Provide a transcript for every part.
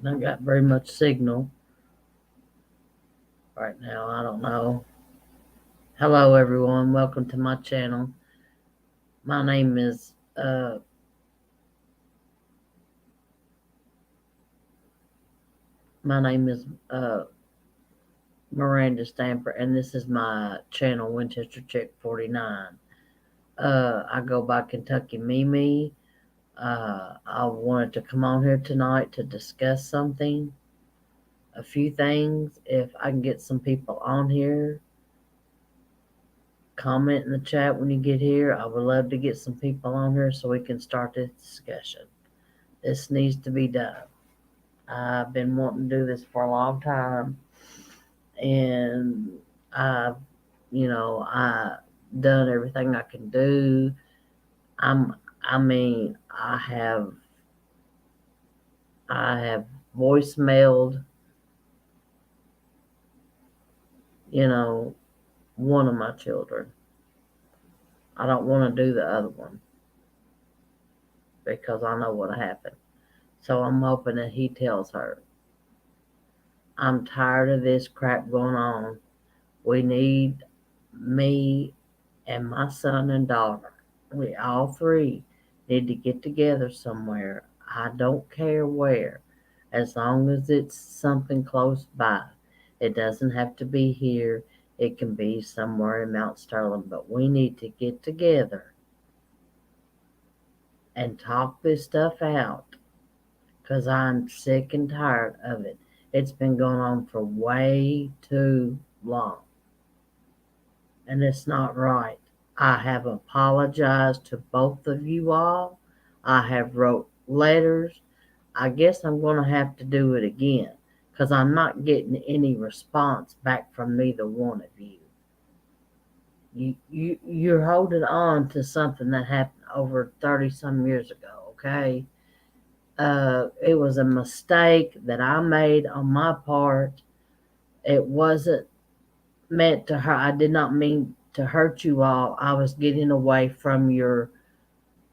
Not got very much signal right now. I don't know. Hello, everyone. Welcome to my channel. My name is my name is Miranda Stamper, and this is my channel, Winchester Chick 49. I go by Kentucky Mimi. I wanted to come on here tonight to discuss something, a few things. If I can get some people on here, comment in the chat when you get here. I would love to get some people on here so we can start this discussion. This needs to be done. I've been wanting to do this for a long time, and I've, I done everything I can do. I'm, I mean, I have voicemailed, you know, one of my children. I don't want to do the other one because I know what happened. So I'm hoping that he tells her. I'm tired of this crap going on. We need me and my son and daughter. We all three need to get together somewhere. I don't care where, as long as it's something close by. It doesn't have to be here. It can be somewhere in Mount Sterling, but we need to get together and talk this stuff out because I'm sick and tired of it. It's been going on for way too long, and it's not right. I have apologized to both of you all. I have wrote letters. I guess I'm going to have to do it again because I'm not getting any response back from neither one of you. You're holding on to something that happened over 30 some years ago, okay? It was a mistake that I made on my part. It wasn't meant to hurt. I did not mean to hurt you all. I was getting away from your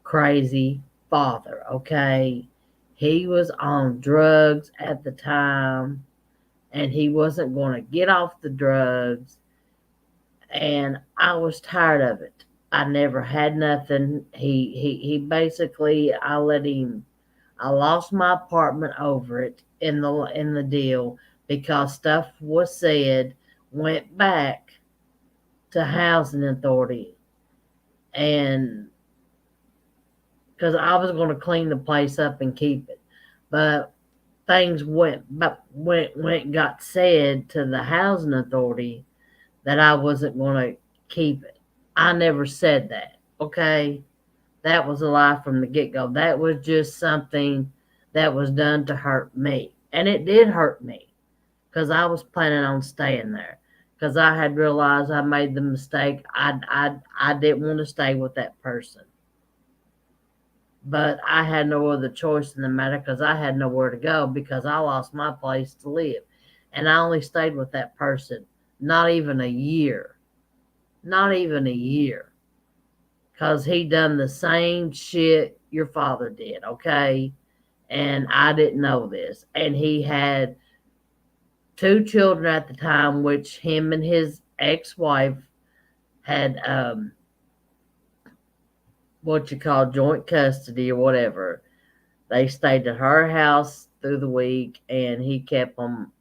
crazy father, okay? He was on drugs at the time and he wasn't going to get off the drugs, and I was tired of it. I never had nothing. He basically, I lost my apartment over it in the deal because stuff was said, went back to housing authority, and because I was going to clean the place up and keep it, but things got said to the housing authority that I wasn't going to keep it. I never said that. Okay, that was a lie from the get go. That was just something that was done to hurt me, and it did hurt me because I was planning on staying there. Because I had realized I made the mistake. I didn't want to stay with that person. But I had no other choice in the matter because I had nowhere to go because I lost my place to live. And I only stayed with that person not even a year. Not even a year. Because he done the same shit your father did, okay? And I didn't know this. And he had two children at the time, which him and his ex-wife had what you call joint custody or whatever. They stayed at her house through the week, and he kept them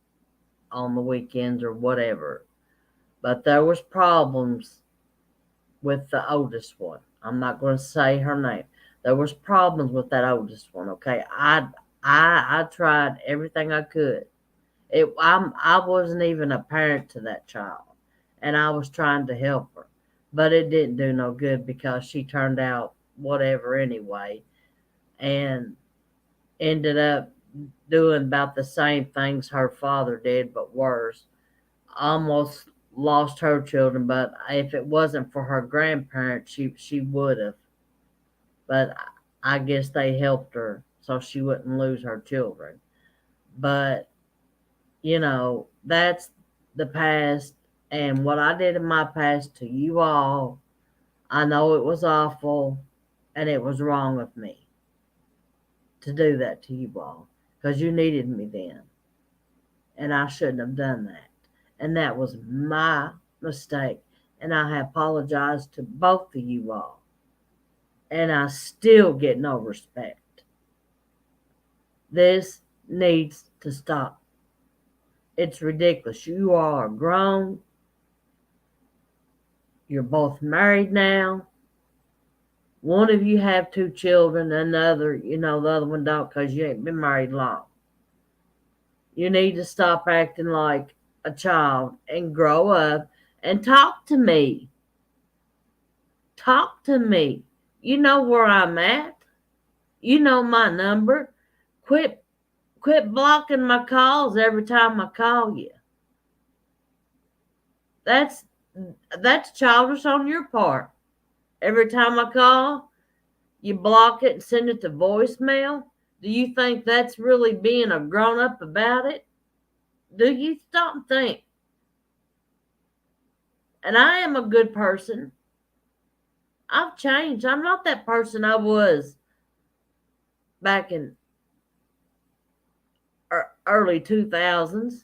on the weekends or whatever. But there was problems with the oldest one. I'm not going to say her name. There was problems with that oldest one. Okay, I tried everything I could. I wasn't even a parent to that child, and I was trying to help her, but it didn't do no good because she turned out whatever anyway, and ended up doing about the same things her father did, but worse. Almost lost her children, but if it wasn't for her grandparents, she would have. But I guess they helped her so she wouldn't lose her children. But that's the past, and what I did in my past to you all. I know it was awful, and it was wrong of me to do that to you all. because you needed me then. And I shouldn't have done that. And that was my mistake. And I apologize to both of you all. And I still get no respect. This needs to stop. It's ridiculous. You all are grown. You're both married now. One of you have 2 children, and the other, the other one don't because you ain't been married long. You need to stop acting like a child and grow up and talk to me. Talk to me. You know where I'm at. You know my number. Quit blocking my calls every time I call you. That's childish on your part. Every time I call, you block it and send it to voicemail. Do you think that's really being a grown up about it? Do you stop and think? And I am a good person. I've changed. I'm not that person I was back in early 2000s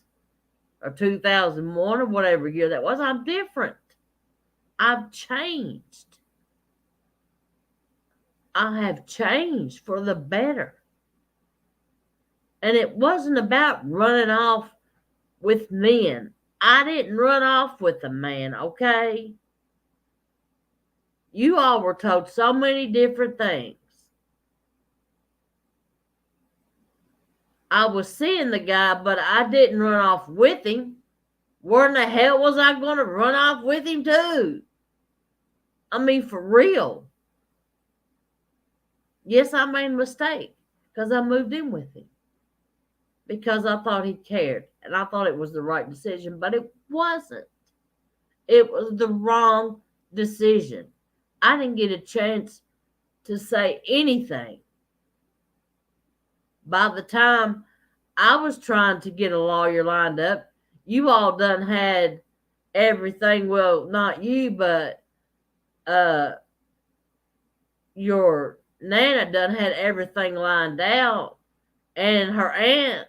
or 2001 or whatever year that was. I'm different. I've changed. I have changed for the better. And it wasn't about running off with men. I didn't run off with a man, okay? You all were told so many different things. I was seeing the guy, but I didn't run off with him. Where in the hell was I going to run off with him to? I mean, for real. Yes, I made a mistake because I moved in with him. Because I thought he cared. And I thought it was the right decision, but it wasn't. It was the wrong decision. I didn't get a chance to say anything. By the time I was trying to get a lawyer lined up, you all done had everything. Well, not you, but your Nana done had everything lined out. And her aunt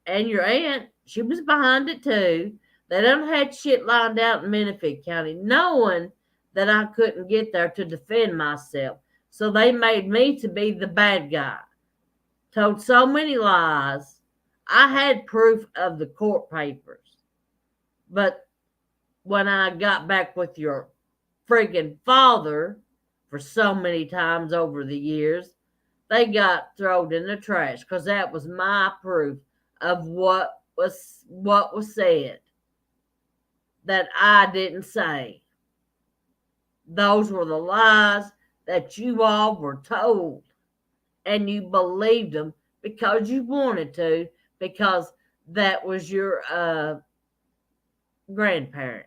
and your aunt, she was behind it too. They done had shit lined out in Menifee County, knowing that I couldn't get there to defend myself. So they made me to be the bad guy. Told so many lies. I had proof of the court papers. But when I got back with your friggin' father for so many times over the years, they got thrown in the trash because that was my proof of what was said that I didn't say. Those were the lies that you all were told, and you believed them because you wanted to, because that was your grandparent.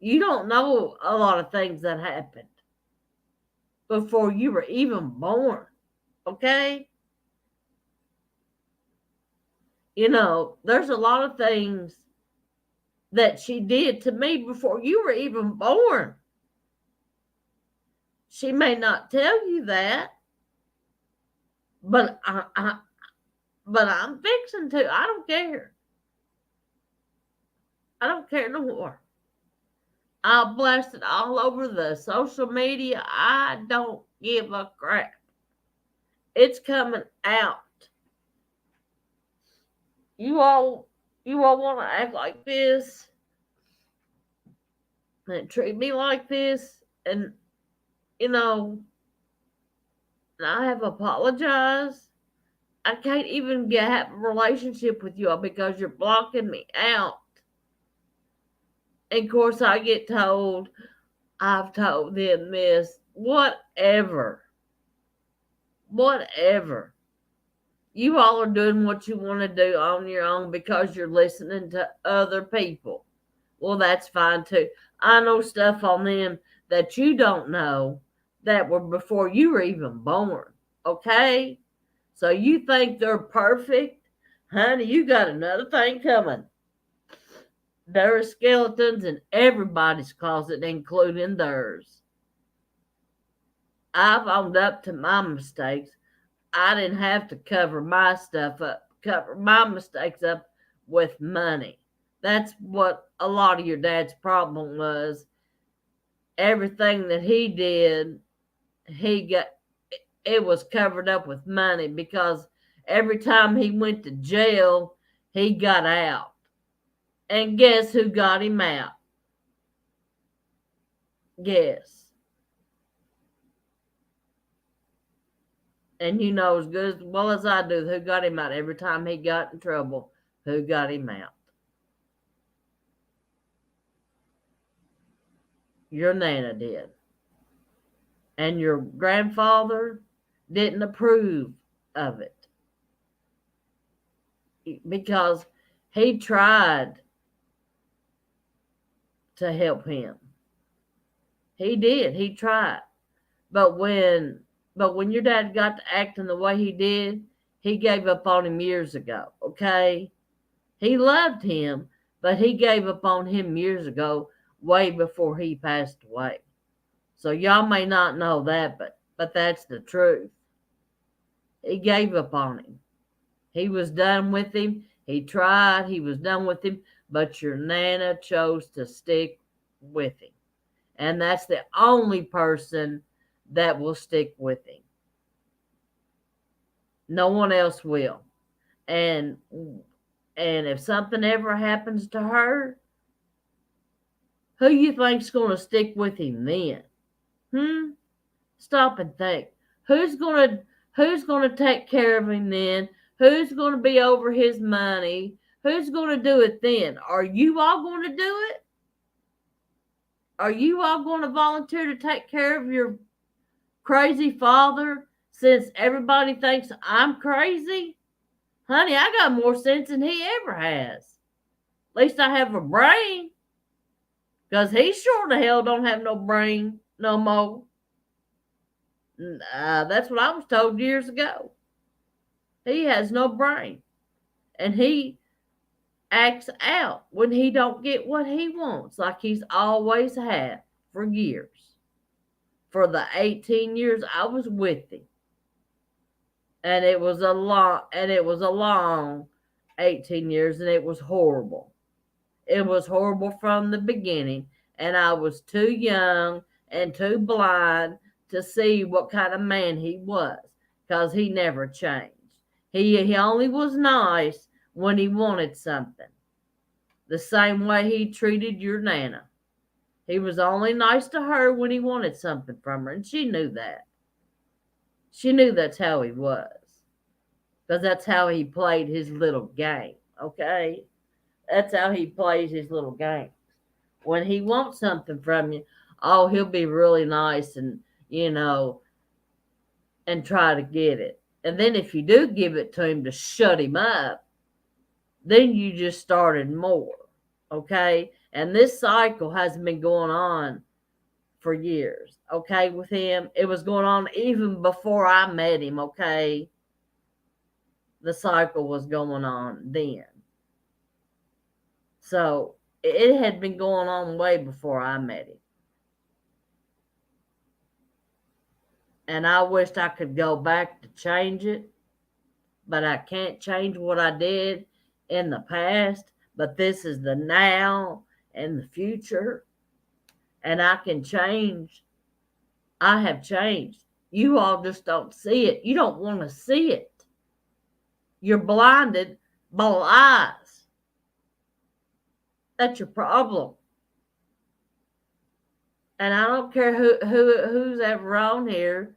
You don't know a lot of things that happened before you were even born, okay? There's a lot of things that she did to me before you were even born. She may not tell you that, but I'm fixing to. I don't care. I don't care no more. I'll blast it all over the social media. I don't give a crap. It's coming out. You all want to act like this and treat me like this, and I have apologized. I can't even have a relationship with you all because you're blocking me out. And of course, I get told I've told them this. Whatever. You all are doing what you want to do on your own because you're listening to other people. Well, that's fine too. I know stuff on them that you don't know that were before you were even born. Okay? So you think they're perfect? Honey, you got another thing coming. There are skeletons in everybody's closet, including theirs. I've owned up to my mistakes. I didn't have to cover my stuff up, cover my mistakes up with money. That's what a lot of your dad's problem was. Everything that he did, he got it was covered up with money because every time he went to jail, he got out. And guess who got him out? Guess. And you know as good as well as I do who got him out every time he got in trouble. Who got him out? Your Nana did. And your grandfather didn't approve of it because he tried to help him. He did. He tried. But when your dad got to acting the way he did, he gave up on him years ago, okay? He loved him, but he gave up on him years ago, way before he passed away. So y'all may not know that, but that's the truth. He gave up on him. He was done with him. He tried. He was done with him. But your Nana chose to stick with him. And that's the only person that will stick with him. No one else will. And if something ever happens to her, who you think's going to stick with him then? Stop and think. Who's going to take care of him then? Who's going to be over his money? Who's going to do it then? Are you all going to do it? Are you all going to volunteer to take care of your crazy father since everybody thinks I'm crazy? Honey, I got more sense than he ever has. At least I have a brain. Because he sure the hell don't have no brain no more. That's what I was told years ago. He has no brain. And he acts out when he don't get what he wants, like he's always had for years. For the 18 years I was with him. And it was a long 18 years, and it was horrible. It was horrible from the beginning, and I was too young and too blind to see what kind of man he was, because he never changed. He only was nice when he wanted something. The same way he treated your Nana. He was only nice to her when he wanted something from her, and she knew that. She knew that's how he was. Because that's how he played his little game, okay? That's how he plays his little games. When he wants something from you, oh, he'll be really nice and, and try to get it. And then if you do give it to him to shut him up, then you just started more, okay? And this cycle has been going on for years, okay, with him. It was going on even before I met him, okay? The cycle was going on then. So it had been going on way before I met him. And I wished I could go back to change it, but I can't change what I did in the past. But this is the now and the future. And I can change. I have changed. You all just don't see it. You don't want to see it. You're blinded by lies. That's your problem. And I don't care who's ever on here.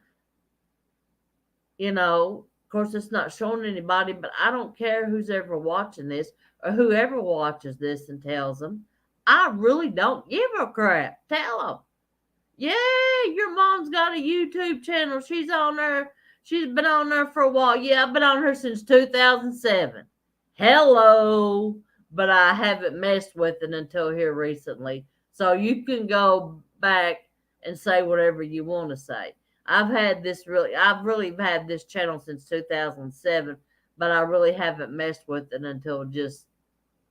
Of course, it's not showing anybody, but I don't care who's ever watching this or whoever watches this and tells them. I really don't give a crap. Tell them. Yeah, your mom's got a YouTube channel. She's on there. She's been on there for a while. Yeah, I've been on her since 2007. Hello. But I haven't messed with it until here recently. So you can go back and say whatever you want to say. I've really had this channel since 2007, but I really haven't messed with it until just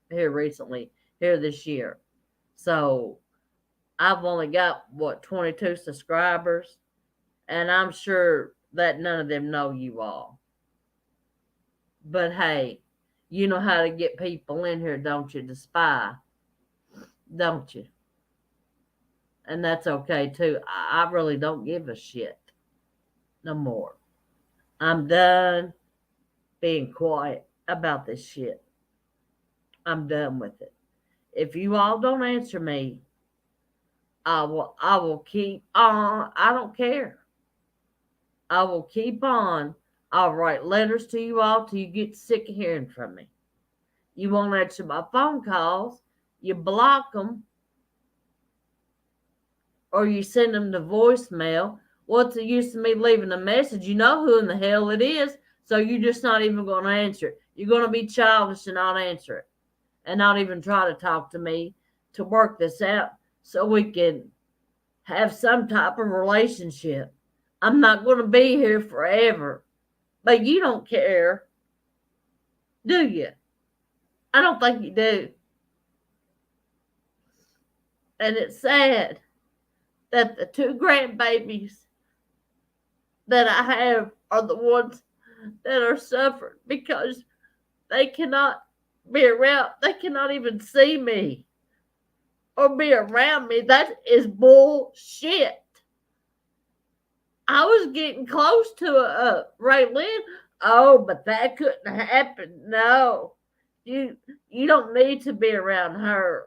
here recently, here this year. So I've only got 22 subscribers, and I'm sure that none of them know you all. But hey, you know how to get people in here, don't you? To spy, don't you? And that's okay too. I really don't give a shit no more. I'm done being quiet about this shit. I'm done with it. If you all don't answer me, I will keep on. I don't care. I will keep on. I'll write letters to you all till you get sick of hearing from me. You won't answer my phone calls. You block them or you send them to voicemail. What's the use of me leaving a message? You know who in the hell it is, so you're just not even going to answer it. You're going to be childish and not answer it and not even try to talk to me to work this out so we can have some type of relationship. I'm not going to be here forever, but you don't care, do you? I don't think you do. And it's sad that the two grandbabies that I have are the ones that are suffering because they cannot be around, they cannot even see me or be around me. That is bullshit. I was getting close to Raylan. Oh, but that couldn't happen. No, you don't need to be around her.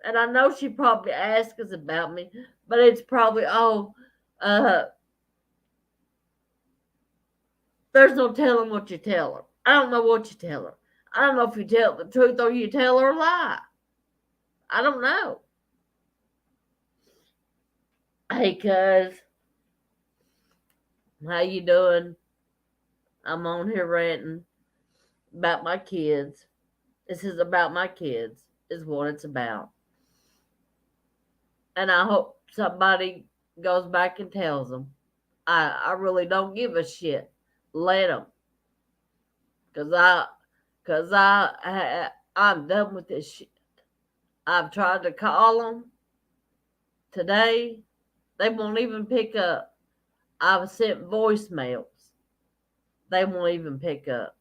And I know she probably asks us about me, but it's probably uh, there's no telling what you tell her. I don't know what you tell her. I don't know if you tell the truth or you tell her a lie. I don't know. Hey, cuz, how you doing? I'm on here ranting about my kids. This is about my kids, is what it's about. And I hope somebody goes back and tells them. I really don't give a shit. Let them, cause I'm done with this shit. I've tried to call them today. They won't even pick up. I've sent voicemails. They won't even pick up.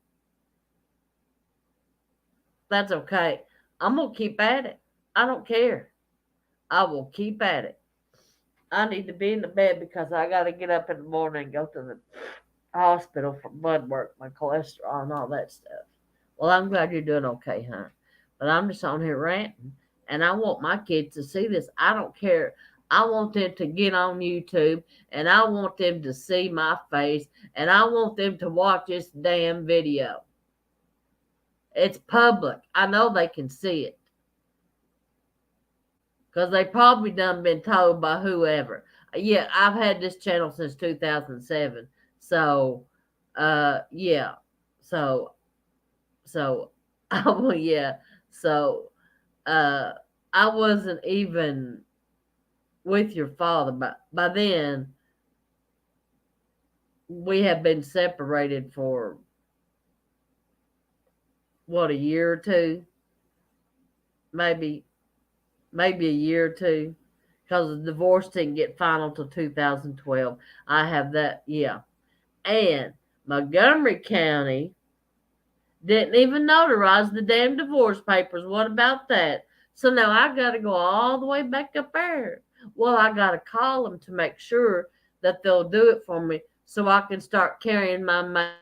That's okay. I'm gonna keep at it. I don't care. I will keep at it. I need to be in the bed because I got to get up in the morning and go to the hospital for blood work, my cholesterol, and all that stuff. Well, I'm glad you're doing okay, hon. But I'm just on here ranting, and I want my kids to see this. I don't care. I want them to get on YouTube, and I want them to see my face, and I want them to watch this damn video. It's public. I know they can see it because they probably done been told by whoever. Yeah, I've had this channel since 2007. So, yeah. So, so, oh, yeah. So, uh, I wasn't even with your father, but by then we had been separated for what, a year or two, maybe, maybe a year or two, because the divorce didn't get final till 2012. I have that, yeah. And Montgomery County didn't even notarize the damn divorce papers. What about that? So now I got to go all the way back up there. Well, I got to call them to make sure that they'll do it for me so I can start carrying my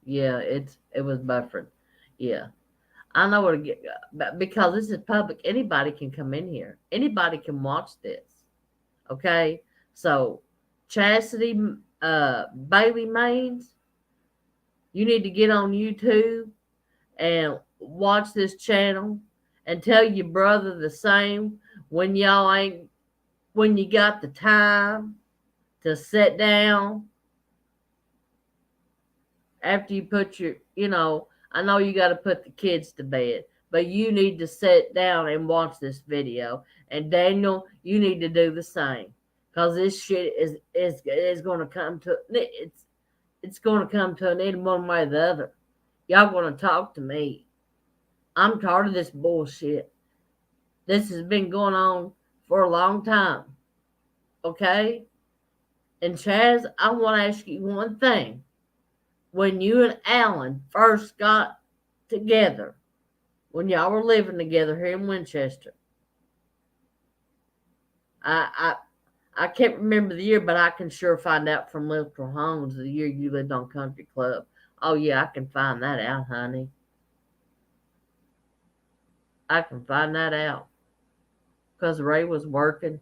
yeah, it was buffering. Yeah. I know where to get, because this is public. Anybody can come in here. Anybody can watch this. Okay? So, Chastity Bailey Maines, You need to get on YouTube and watch this channel and tell your brother the same when y'all ain't when you got the time to sit down after you put I know you got to put the kids to bed, but you need to sit down and watch this video. And Daniel, you need to do the same, because this shit is going to come to it's going to come to an end one way or the other. Y'all going to talk to me. I'm tired of this bullshit. This has been going on for a long time. Okay? And Chaz, I want to ask you one thing. When you and Alan first got together, when y'all were living together here in Winchester, I I can't remember the year, but I can sure find out from Little Homes the year you lived on Country Club. Oh yeah, I can find that out, honey. I can find that out because Ray was working.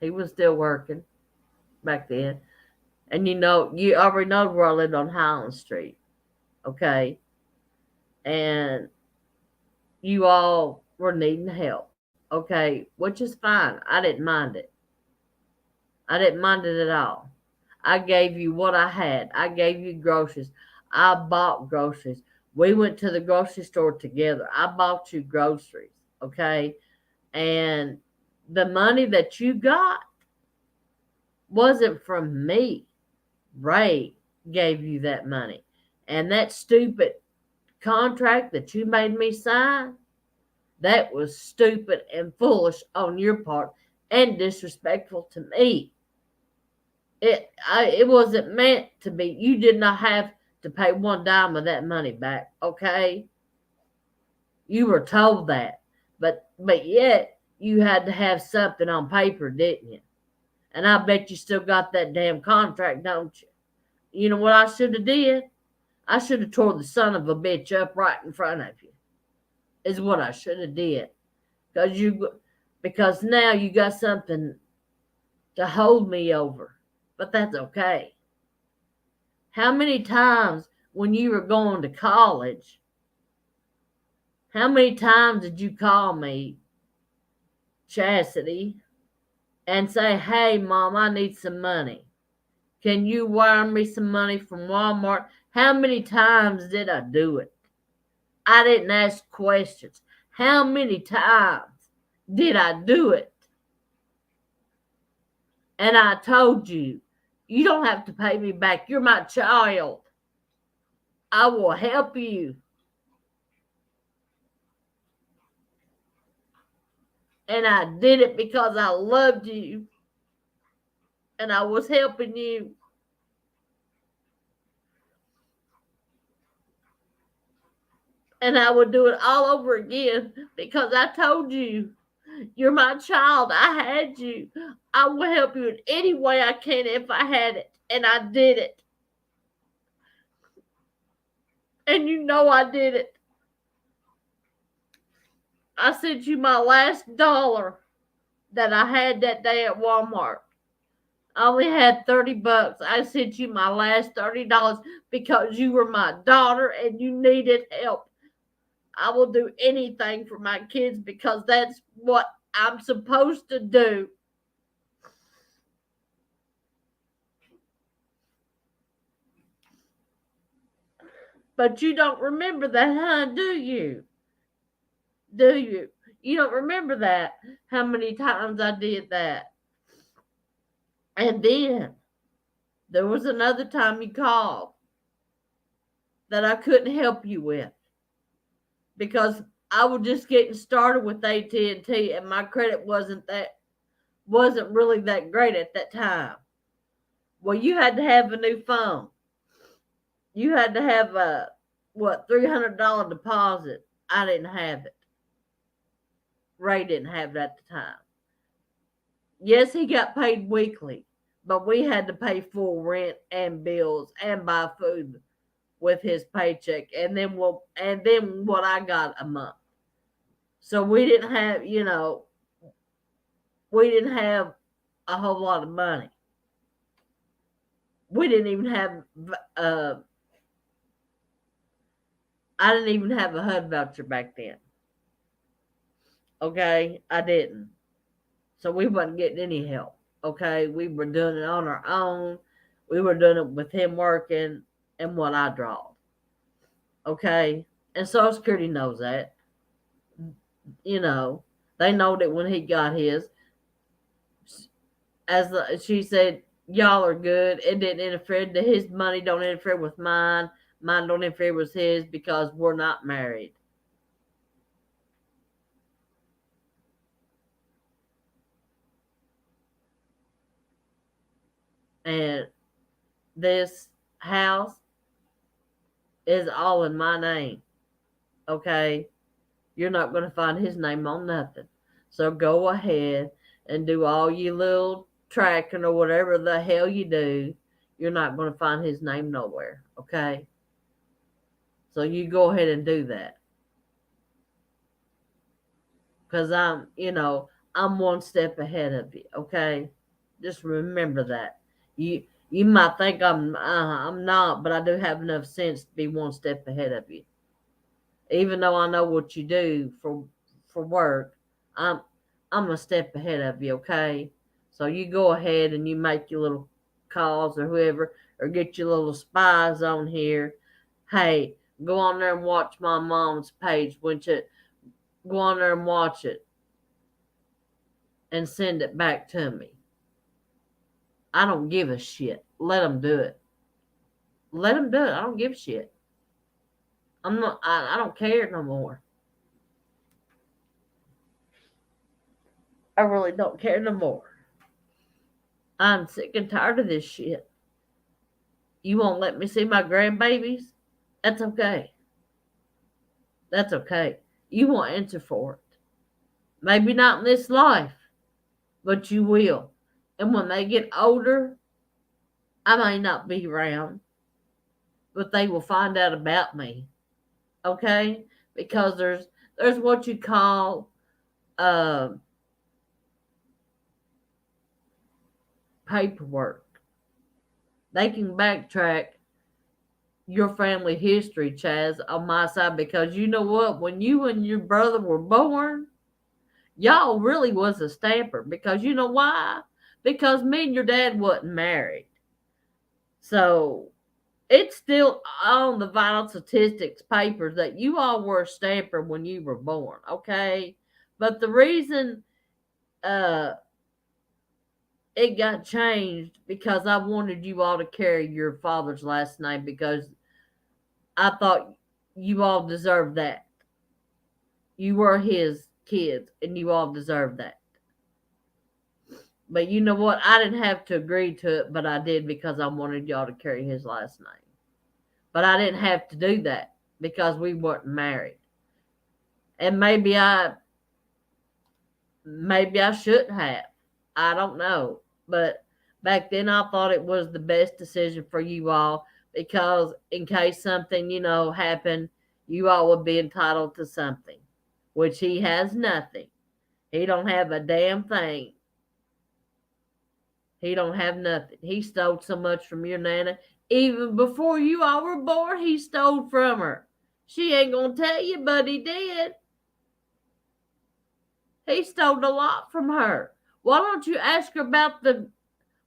He was still working back then. And you already know where I lived on Highland Street. Okay. And you all were needing help. Okay. Which is fine. I didn't mind it. I didn't mind it at all. I gave you what I had. I gave you groceries. I bought groceries. We went to the grocery store together. I bought you groceries. Okay. And the money that you got wasn't from me. Ray gave you that money. And that stupid contract that you made me sign, that was stupid and foolish on your part and disrespectful to me. It wasn't meant to be. You did not have to pay one dime of that money back, okay? You were told that. But yet you had to have something on paper, didn't you? And I bet you still got that damn contract, don't you? You know what I should have did? I should have tore the son of a bitch up right in front of you. Is what I should have did. Because now you got something to hold me over. But that's okay. How many times when you were going to college, how many times did you call me, Chastity, and say, "Hey mom, I need some money. Can you wire me some money from Walmart?" How many times did I do it? I didn't ask questions. How many times did I do it? And I told you, you don't have to pay me back. You're my child. I will help you. And I did it because I loved you. And I was helping you. And I would do it all over again because I told you, you're my child. I had you. I will help you in any way I can if I had it. And I did it. And you know I did it. I sent you my last dollar that I had that day at Walmart. I only had $30. I sent you my last $30 because you were my daughter and you needed help. I will do anything for my kids because that's what I'm supposed to do. But you don't remember that, huh? Do you? Do you? You don't remember that? How many times I did that? And then there was another time you called that I couldn't help you with because I was just getting started with AT&T and my credit wasn't really that great at that time. Well, you had to have a new phone. You had to have a $300 deposit. I didn't have it. Ray didn't have it at the time. Yes, he got paid weekly, but we had to pay full rent and bills and buy food with his paycheck, and then what I got a month. So we didn't have a whole lot of money. We didn't even have I didn't even have a HUD voucher back then. Okay, I didn't. So we wasn't getting any help. Okay, we were doing it on our own. We were doing it with him working and what I drawed. Okay, and Social Security knows that. You know, they know that when he got his, she said, y'all are good. It didn't interfere. His money don't interfere with mine. Mine don't interfere with his because we're not married. And this house is all in my name. Okay, you're not going to find his name on nothing. So go ahead and do all you little tracking or whatever the hell you do. You're not going to find his name nowhere. Okay, so you go ahead and do that. Because I'm one step ahead of you. Okay, just remember that. You might think I'm not, but I do have enough sense to be one step ahead of you. Even though I know what you do for work, I'm I'm a step ahead of you. Okay, so you go ahead and you make your little calls or whoever, or get your little spies on here. Hey, go on there and watch my mom's page. When you go on there and watch it and send it back to me. I don't give a shit. Let them do it. Let them do it. I don't give a shit. I'm not. I don't care no more. I really don't care no more. I'm sick and tired of this shit. You won't let me see my grandbabies? That's okay. That's okay. You won't answer for it. Maybe not in this life, but you will. And when they get older, I may not be around, but they will find out about me. Okay? Because there's what you call uh, paperwork. They can backtrack your family history, Chaz, on my side, because you know what? When you and your brother were born, y'all really was a stamper. Because you know why? Because me and your dad wasn't married. So it's still on the vital statistics papers that you all were a stamper when you were born, okay? But the reason uh it got changed because I wanted you all to carry your father's last name because I thought you all deserved that. You were his kids and you all deserved that. But you know what? I didn't have to agree to it, but I did because I wanted y'all to carry his last name. But I didn't have to do that because we weren't married. And maybe I shouldn't have. I don't know. But back then I thought it was the best decision for you all because in case something, happened, you all would be entitled to something, which he has nothing. He don't have a damn thing. He don't have nothing. He stole so much from your nana. Even before you all were born, he stole from her. She ain't gonna tell you, but he did. He stole a lot from her. Why don't you ask her about the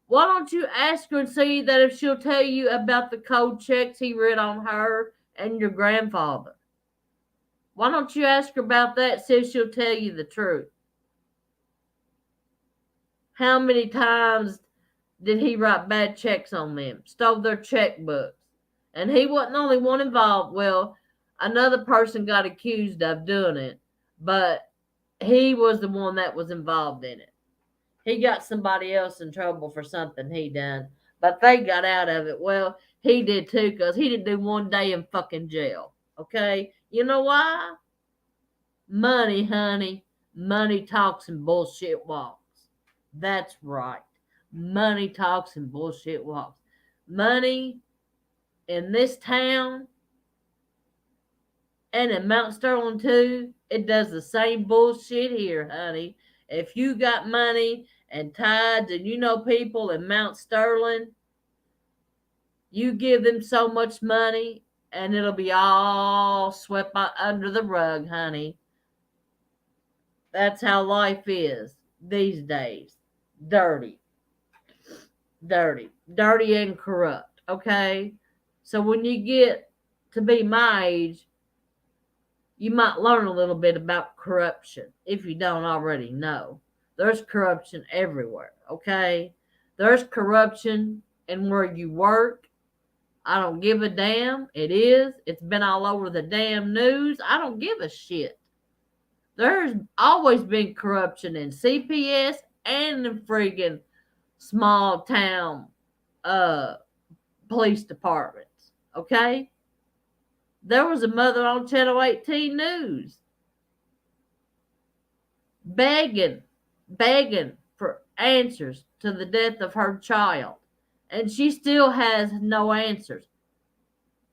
Why don't you ask her and see that if she'll tell you about the cold checks he read on her and your grandfather? Why don't you ask her about that, see if she'll tell you the truth? How many times did he write bad checks on them? Stole their checkbooks. And he wasn't the only one involved. Well, another person got accused of doing it, but he was the one that was involved in it. He got somebody else in trouble for something he done, but they got out of it. Well, he did too, because he didn't do 1 day in fucking jail. Okay? You know why? Money, honey. Money talks and bullshit walks. That's right. Money talks and bullshit walks. Money in this town and in Mount Sterling too, it does the same bullshit here, honey. If you got money and tides and you know people in Mount Sterling, you give them so much money and it'll be all swept under the rug, honey. That's how life is these days. Dirty, dirty and corrupt, okay? So when you get to be my age, you might learn a little bit about corruption if you don't already know. There's corruption everywhere, okay? There's corruption in where you work. I don't give a damn. It is. It's been all over the damn news. I don't give a shit. There's always been corruption in CPS and the friggin' small town uh police departments. Okay? There was a mother on Channel 18 News begging for answers to the death of her child. And she still has no answers.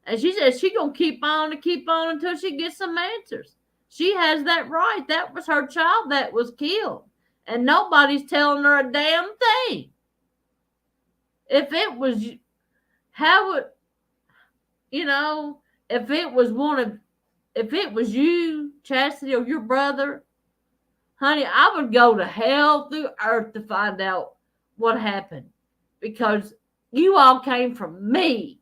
And she says she's gonna keep on until she gets some answers. She has that right. That was her child that was killed. And nobody's telling her a damn thing. If it was how would you know, if it was if it was you, Chastity, or your brother, honey, I would go to hell through earth to find out what happened. Because you all came from me.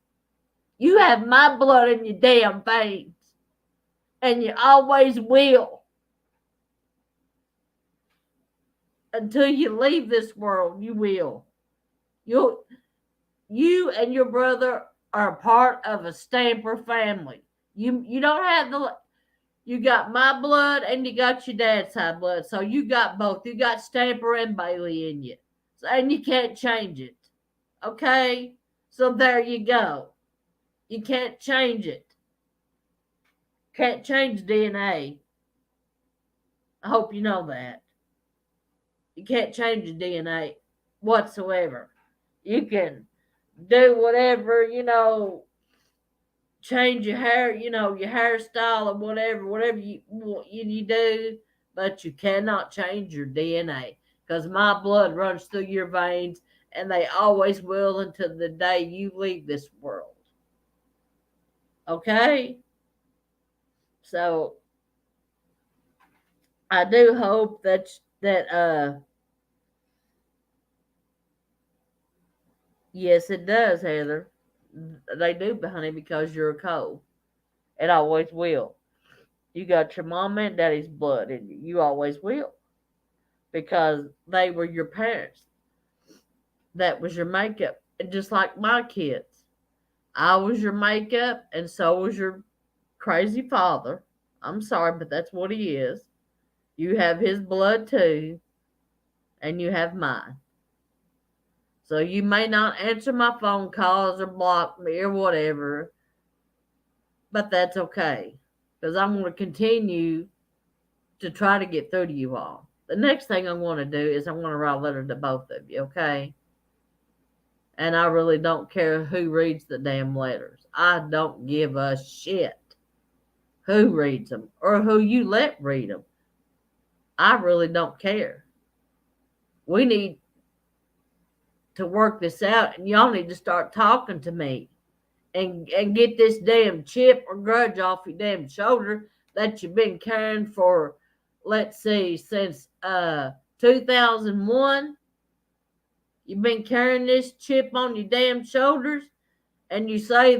You have my blood in your damn veins. And you always will. Until you leave this world, you will. You and your brother are a part of a Stamper family. You don't have you got my blood and you got your dad's side blood. So you got both. You got Stamper and Bailey in you. So, and you can't change it. Okay? So there you go. You can't change it. Can't change DNA. I hope you know that. You can't change your DNA whatsoever. You can do whatever, change your hair, your hairstyle or whatever you do, but you cannot change your DNA because my blood runs through your veins and they always will until the day you leave this world. Okay? So I do hope that yes it does, Heather. They do, honey, because you're a coal. It always will. You got your mama and daddy's blood in you. You always will. Because they were your parents. That was your makeup. And just like my kids. I was your makeup and so was your crazy father. I'm sorry, but that's what he is. You have his blood too. And you have mine. So you may not answer my phone calls or block me or whatever. But that's okay. Because I'm going to continue to try to get through to you all. The next thing I'm going to do is I'm going to write a letter to both of you, okay? And I really don't care who reads the damn letters. I don't give a shit who reads them or who you let read them. I really don't care. We need to work this out, and y'all need to start talking to me and get this damn chip or grudge off your damn shoulder that you've been carrying for, let's see, since 2001. You've been carrying this chip on your damn shoulders, and you say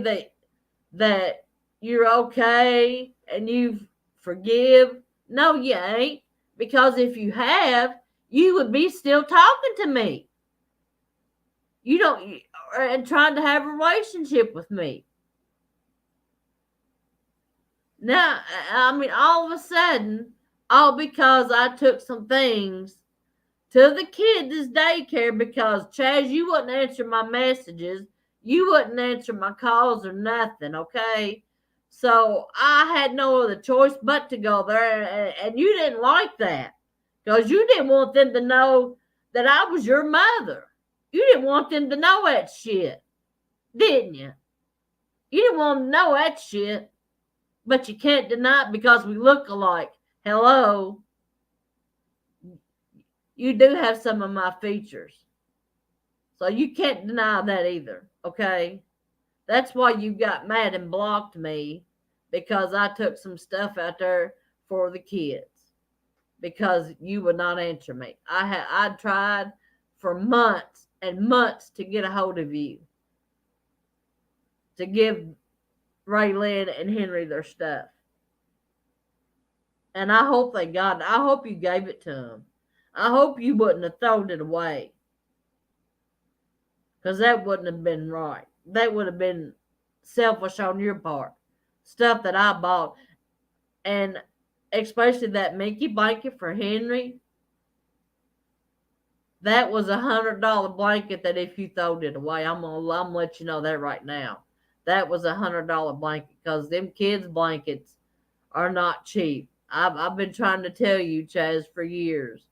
that you're okay and you forgive. No, you ain't. Because if you have, you would be still talking to me. You don't, and trying to have a relationship with me. Now, I mean, all of a sudden, all because I took some things to the kids' daycare because, Chaz, you wouldn't answer my messages. You wouldn't answer my calls or nothing, okay? So I had no other choice but to go there, and you didn't like that because you didn't want them to know that I was your mother. You didn't want them to know that shit, didn't you? You didn't want them to know that shit, but you can't deny it because we look alike. Hello? You do have some of my features. So you can't deny that either, okay? That's why you got mad and blocked me, because I took some stuff out there for the kids, because you would not answer me. I tried for months and months to get a hold of you to give Raylyn and Henry their stuff. And I hope they got it. I hope you gave it to them. I hope you wouldn't have thrown it away, because that wouldn't have been right. That would have been selfish on your part. Stuff that I bought, and especially that Mickey blanket for Henry. That was $100 blanket. That if you throwed it away, I'm let you know that right now. That was $100 blanket, because them kids' blankets are not cheap. I've been trying to tell you, Chaz, for years.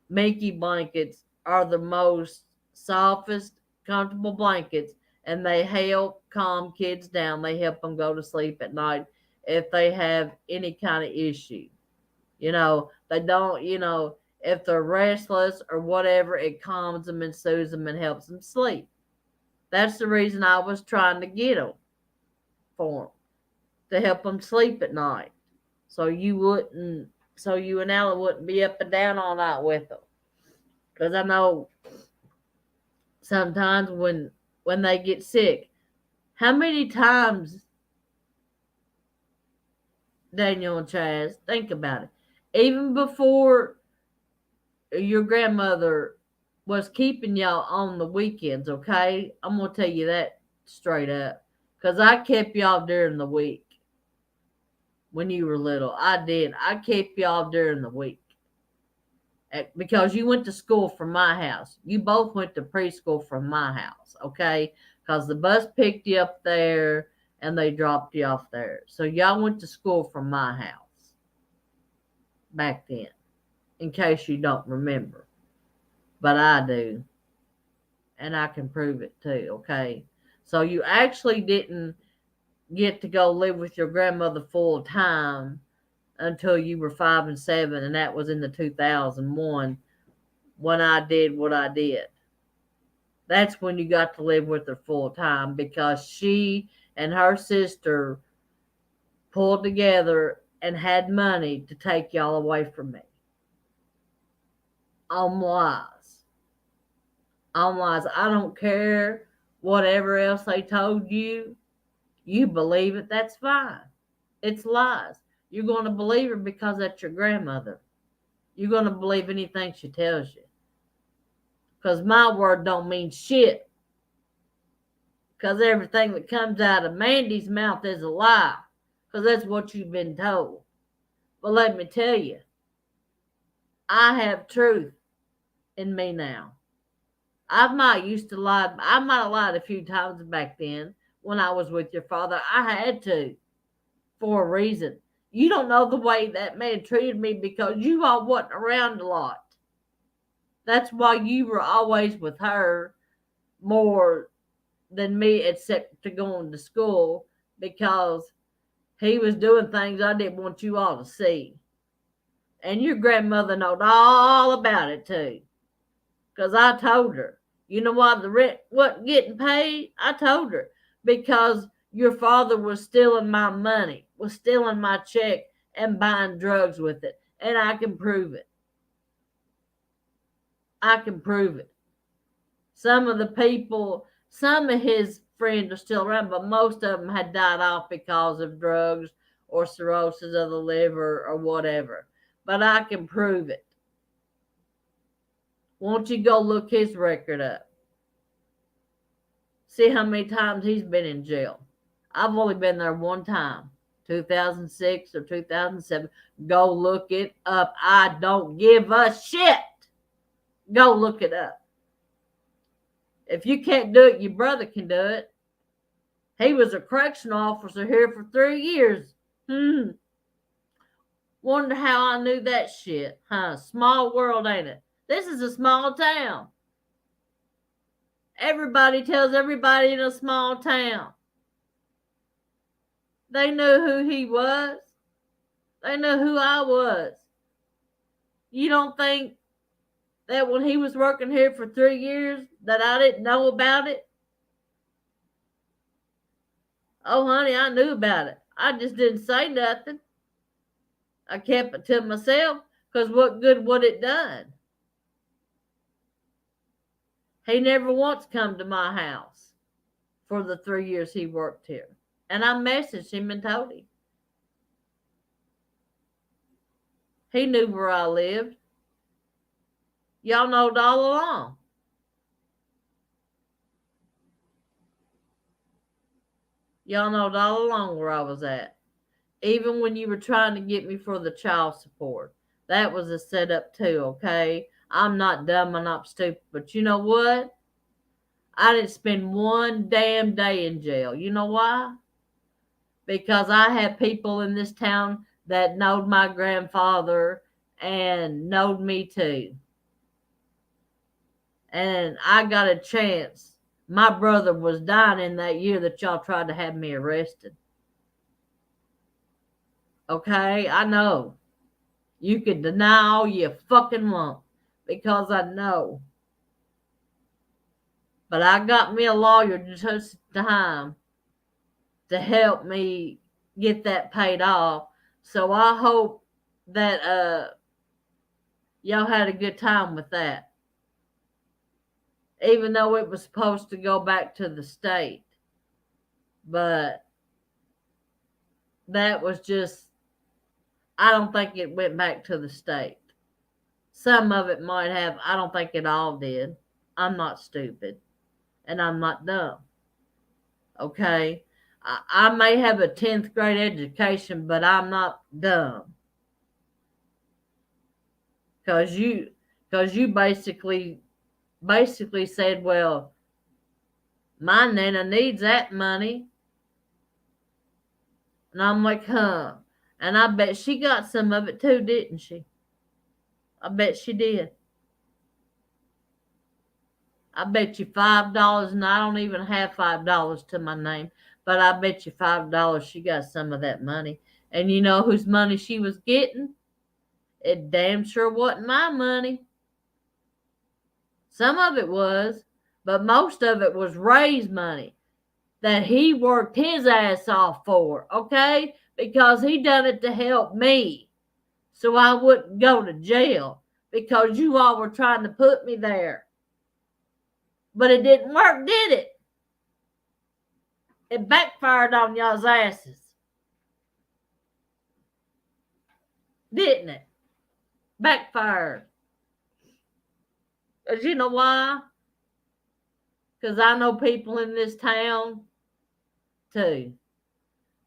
Mickey blankets are the most softest, comfortable blankets, and they help calm kids down. They help them go to sleep at night if they have any kind of issue. They don't, if they're restless or whatever, it calms them and soothes them and helps them sleep. That's the reason I was trying to get them for them, to help them sleep at night. So you and Ella wouldn't be up and down all night with them. Because I know sometimes when they get sick, how many times, Daniel and Chaz, think about it, even before your grandmother was keeping y'all on the weekends, okay? I'm going to tell you that straight up. Because I kept y'all during the week when you were little. I did. I kept y'all during the week. Because you went to school from my house. You both went to preschool from my house, okay? Because the bus picked you up there and they dropped you off there. So y'all went to school from my house back then, in case you don't remember. But I do. And I can prove it too, okay? So you actually didn't get to go live with your grandmother full time until you were 5 and 7, and that was in the 2001 when I did what I did. That's when you got to live with her full time, because she and her sister pulled together and had money to take y'all away from me. On lies. On lies. I don't care whatever else they told you. You believe it, that's fine. It's lies. You're going to believe her because that's your grandmother. You're going to believe anything she tells you. Because my word don't mean shit. Because everything that comes out of Mandy's mouth is a lie. Because that's what you've been told. But let me tell you, I have truth in me now. I might have lied a few times back then when I was with your father. I had to, for a reason. You don't know the way that man treated me because you all wasn't around a lot. That's why you were always with her more than me, except to going to school, because he was doing things I didn't want you all to see. And your grandmother knowed all about it too, because I told her. You know why the rent wasn't getting paid? I told her, because your father was stealing my money, was stealing my check and buying drugs with it. And I can prove it. I can prove it. Some of his friends are still around, but most of them had died off because of drugs or cirrhosis of the liver or whatever. But I can prove it. Won't you go look his record up? See how many times he's been in jail. I've only been there one time, 2006 or 2007. Go look it up. I don't give a shit. Go look it up. If you can't do it, your brother can do it. He was a correctional officer here for 3 years. Wonder how I knew that shit, huh? Small world, ain't it? This is a small town. Everybody tells everybody in a small town. They knew who he was. They knew who I was. You don't think that when he was working here for 3 years that I didn't know about it? Oh, honey, I knew about it. I just didn't say nothing. I kept it to myself because what good would it done? He never once come to my house for the 3 years he worked here. And I messaged him and told him. He knew where I lived. Y'all knowed all along. Y'all knowed all along where I was at. Even when you were trying to get me for the child support. That was a setup too, okay? I'm not dumb, I'm not stupid. But you know what? I didn't spend one damn day in jail. You know why? Because I have people in this town that knowed my grandfather and knowed me too. And I got a chance. My brother was dying in that year that y'all tried to have me arrested. Okay, I know. You can deny all you fucking want because I know. But I got me a lawyer just time to help me get that paid off. So I hope that y'all had a good time with that. Even though it was supposed to go back to the state. But that was just, I don't think it went back to the state. Some of it might have. I don't think it all did. I'm not stupid. And I'm not dumb. Okay? I may have a 10th grade education, but I'm not dumb. Because you basically said, well, my nana needs that money. And I'm like, huh. And I bet she got some of it too, didn't she? I bet she did. I bet you $5, and I don't even have $5 to my name, but I bet you $5 she got some of that money. And you know whose money she was getting? It damn sure wasn't my money. Some of it was, but most of it was Ray's money that he worked his ass off for, okay? Because he done it to help me so I wouldn't go to jail because you all were trying to put me there. But it didn't work, did it? It backfired on y'all's asses. Didn't it? Backfired. Because you know why? Because I know people in this town too.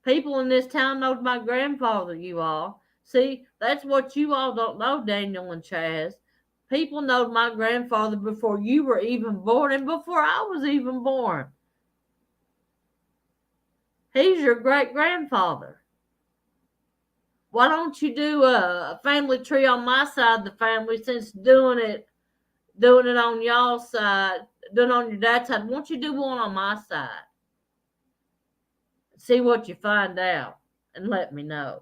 People in this town knowed my grandfather, you all. See, that's what you all don't know, Daniel and Chaz. People knowed my grandfather before you were even born and before I was even born. He's your great grandfather. Why don't you do a family tree on my side of the family since doing it on y'all's side, doing it on your dad's side? Why don't you do one on my side? See what you find out and let me know.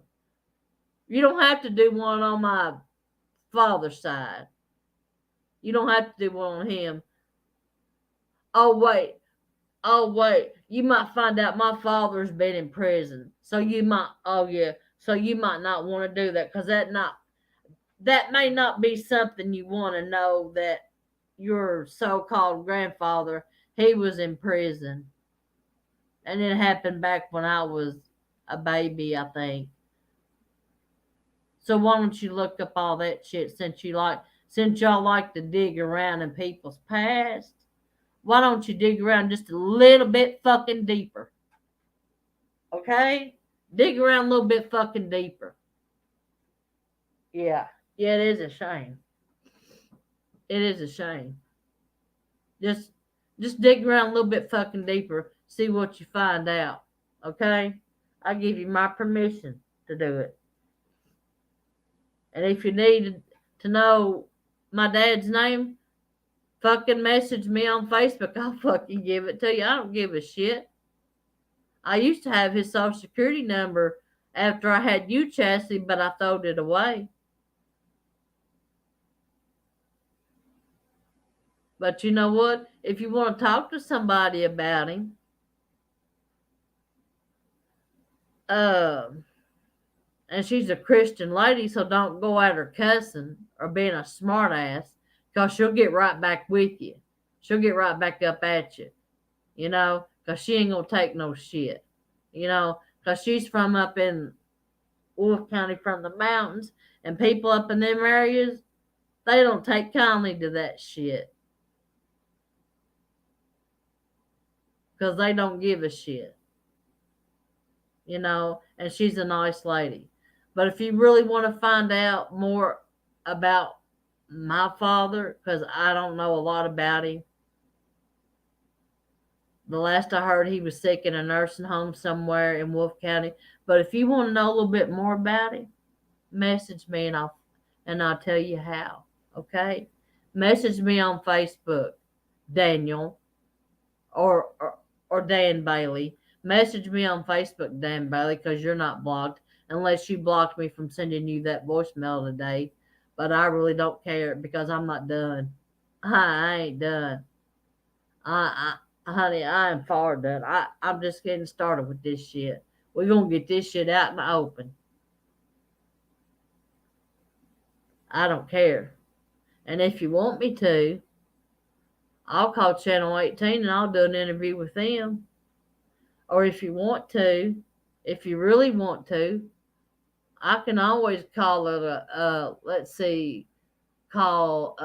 You don't have to do one on my father's side. You don't have to do one on him. Oh wait, you might find out my father's been in prison. So you might, oh yeah, so you might not want to do that because that may not be something you want to know, that your so-called grandfather, he was in prison. And it happened back when I was a baby, I think. So why don't you look up all that shit since y'all like to dig around in people's past? Why don't you dig around just a little bit fucking deeper? Okay? Dig around a little bit fucking deeper. Yeah. Yeah, it is a shame. It is a shame. Just dig around a little bit fucking deeper, see what you find out. Okay? I give you my permission to do it. And if you need to know my dad's name, fucking message me on Facebook. I'll fucking give it to you. I don't give a shit. I used to have his social security number after I had you, Chastity, but I throwed it away. But you know what? If you want to talk to somebody about him, Um, and she's a Christian lady, so don't go at her cussing or being a smart ass, because she'll get right back with you. She'll get right back up at you, because she ain't gonna take no shit, because she's from up in Wolf County, from the mountains, and people up in them areas, they don't take kindly to that shit because they don't give a shit, and she's a nice lady. But if you really want to find out more about my father, because I don't know a lot about him, the last I heard he was sick in a nursing home somewhere in Wolf County. But if you want to know a little bit more about him, message me and I'll tell you how. Okay? Message me on Facebook, Daniel or Dan Bailey. Message me on Facebook, Dan Bailey, because you're not blocked, unless you blocked me from sending you that voicemail today. But I really don't care because I'm not done. I ain't done. Honey, I am far done. I'm just getting started with this shit. We're gonna get this shit out in the open. I don't care. And if you want me to, I'll call Channel 18 and I'll do an interview with them. Or if you want to, if you really want to, I can always call it let's see, call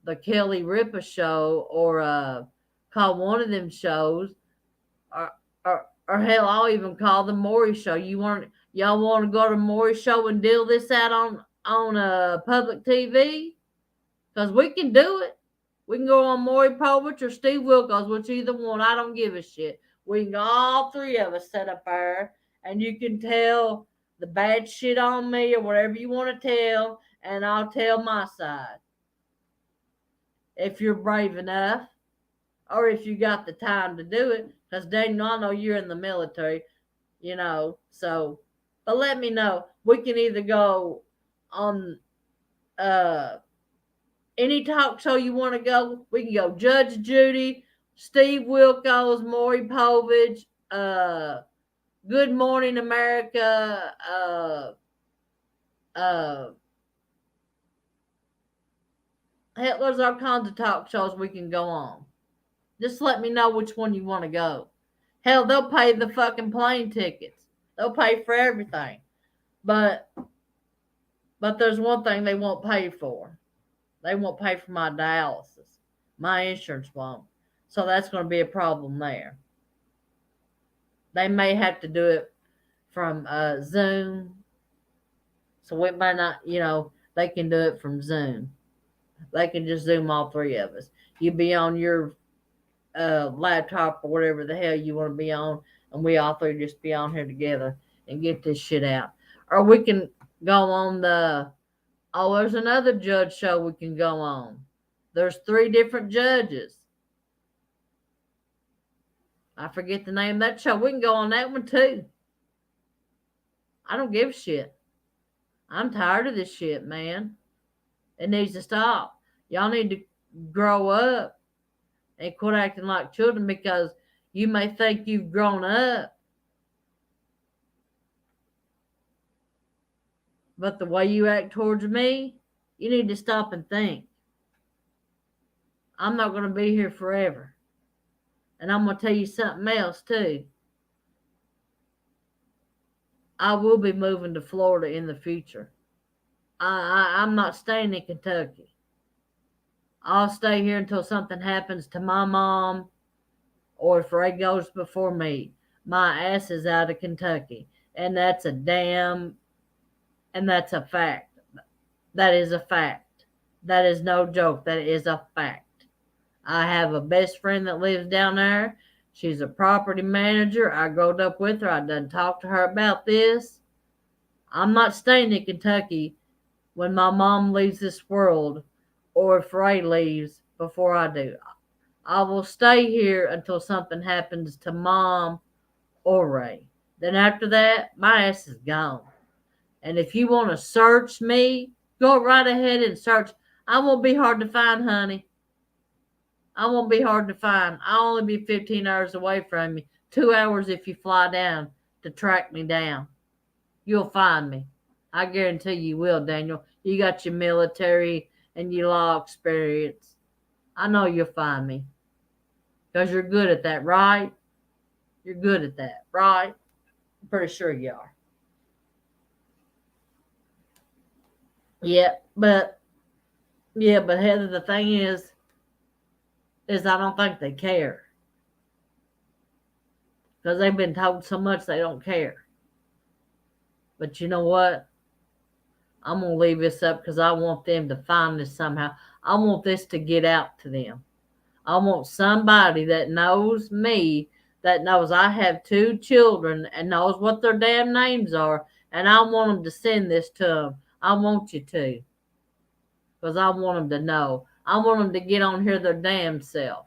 the Kelly Ripa show, or call one of them shows, or, or hell, I'll even call the Maury show. Y'all want to go to Maury show and deal this out on public TV? Because we can do it. We can go on Maury Povich or Steve Wilkos, which either one. I don't give a shit. We can all three of us set up there, and you can tell the bad shit on me or whatever you want to tell, and I'll tell my side. If you're brave enough, or if you got the time to do it. Because Daniel, I know you're in the military, so, but let me know. We can either go on any talk show you want to go. We can go Judge Judy, Steve Wilkos, Maury Povich, Good Morning America, hell, there's all kinds of talk shows we can go on. Just let me know which one you want to go. Hell, they'll pay the fucking plane tickets. They'll pay for everything. But there's one thing they won't pay for. They won't pay for my dialysis. My insurance won't. So that's going to be a problem there. They may have to do it from Zoom. So it might not, they can do it from Zoom. They can just Zoom all three of us. You be on your laptop or whatever the hell you want to be on, and we all three just be on here together and get this shit out. Or we can go on there's another judge show we can go on. There's 3 different judges. I forget the name of that show. We can go on that one too. I don't give a shit. I'm tired of this shit, man. It needs to stop. Y'all need to grow up and quit acting like children, because you may think you've grown up, but the way you act towards me, you need to stop and think. I'm not going to be here forever. And I'm going to tell you something else too. I will be moving to Florida in the future. I'm not staying in Kentucky. I'll stay here until something happens to my mom, or if Ray goes before me. My ass is out of Kentucky. And that's a fact. That is a fact. That is no joke. That is a fact. I have a best friend that lives down there. She's a property manager. I growed up with her. I done talked to her about this. I'm not staying in Kentucky when my mom leaves this world, or if Ray leaves before I do. I will stay here until something happens to Mom or Ray. Then after that, my ass is gone. And if you want to search me, go right ahead and search. I won't be hard to find, honey. I won't be hard to find. I'll only be 15 hours away from you. 2 hours if you fly down to track me down. You'll find me. I guarantee you will, Daniel. You got your military and your law experience. I know you'll find me. Because you're good at that, right? You're good at that, right? I'm pretty sure you are. Yeah, but but Heather, the thing is I don't think they care. Because they've been told so much they don't care. But you know what? I'm gonna leave this up because I want them to find this somehow. I want this to get out to them. I want somebody that knows me, that knows I have two children and knows what their damn names are, and I want them to send this to them. I want you to, because I want them to know. I want them to get on here their damn self.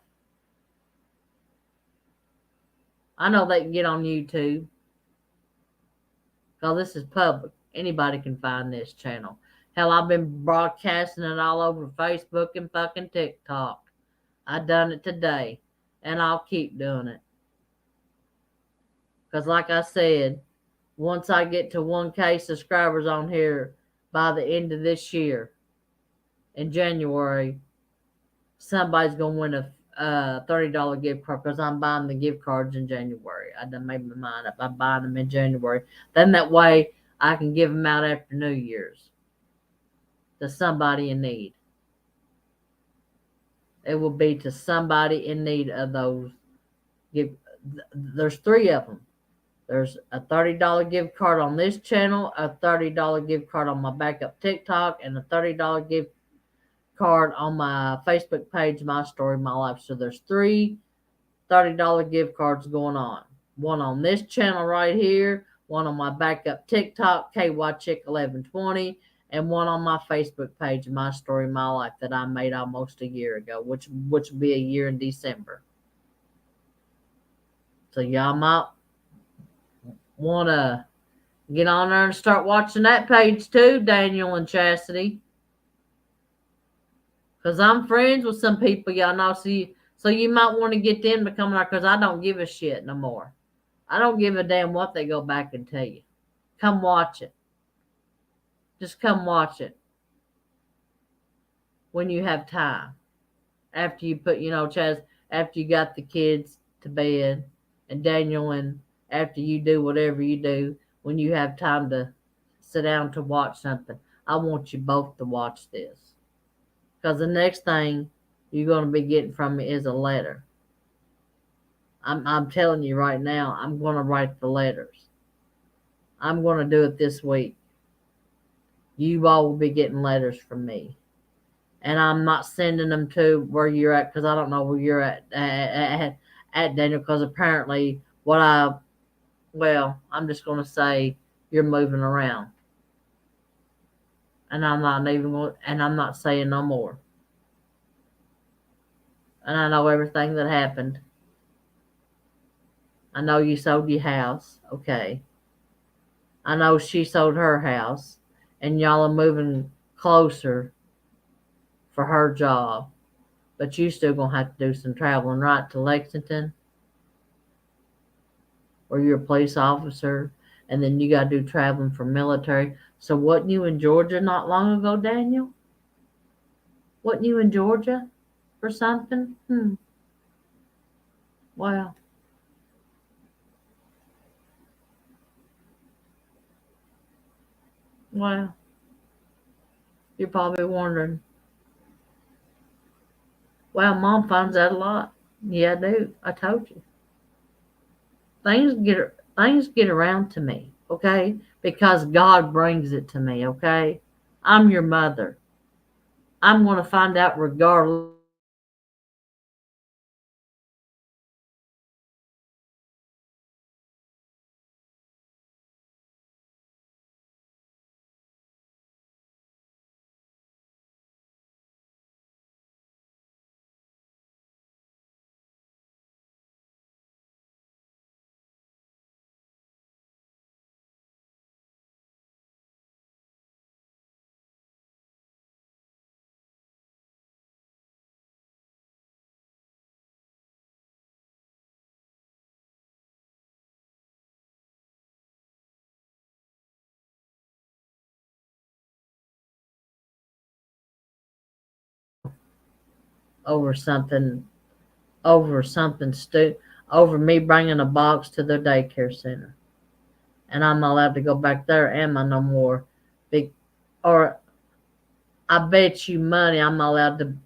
I know they can get on YouTube, because this is public. Anybody can find this channel. Hell, I've been broadcasting it all over Facebook and fucking TikTok. I done it today, and I'll keep doing it. Because like I said, once I get to 1K subscribers on here by the end of this year, in January, somebody's going to win a $30 gift card because I'm buying the gift cards in January. I done made my mind up. I'm buying them in January. Then that way I can give them out after New Year's to somebody in need. It will be to somebody in need of those. There's three of them. There's a $30 gift card on this channel, a $30 gift card on my backup TikTok, and a $30 gift card on my Facebook page, My Story, My Life. So there's three $30 gift cards going on. One on this channel right here, one on my backup TikTok, KY Chick 1120, and one on my Facebook page, My Story, My Life, that I made almost a year ago, which will be a year in December. So y'all might want to get on there and start watching that page too, Daniel and Chastity. Because I'm friends with some people y'all know, so you might want to get them to come out because I don't give a shit no more. I don't give a damn what they go back and tell you. Come watch it. Just come watch it when you have time. After you put, Chaz, after you got the kids to bed, and Daniel, and after you do whatever you do, when you have time to sit down to watch something, I want you both to watch this. Because the next thing you're going to be getting from me is a letter. I'm telling you right now, I'm going to write the letters. I'm going to do it this week. You all will be getting letters from me. And I'm not sending them to where you're at because I don't know where you're at Daniel, because apparently I'm just going to say you're moving around. And I'm not saying no more. And I know everything that happened. I know you sold your house. Okay. I know she sold her house. And y'all are moving closer for her job. But you still going to have to do some traveling, right, to Lexington, where you're a police officer. And then you got to do traveling for military. So wasn't you in Georgia not long ago, Daniel? Wasn't you in Georgia for something? Well, well, you're probably wondering. Well, Mom finds out a lot. Yeah, I do. I told you. Things get around to me, okay? Because God brings it to me, okay? I'm your mother. I'm going to find out regardless over something, over something over me bringing a box to their daycare center, and I'm not allowed to go back there, am I no more? Big, or I bet you money I'm not allowed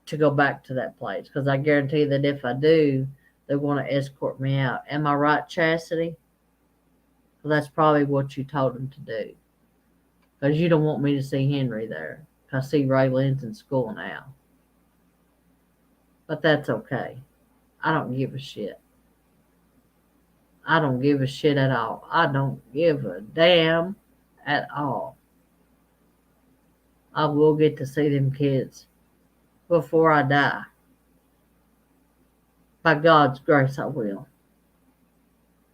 to go back to that place because I guarantee that if I do, they're going to escort me out. Am I right, Chastity? Well, that's probably what you told them to do because you don't want me to see Henry there. I see Raylan's in school now, but that's okay. I don't give a shit. I don't give a shit at all. I don't give a damn at all. I will get to see them kids before I die. By God's grace, I will.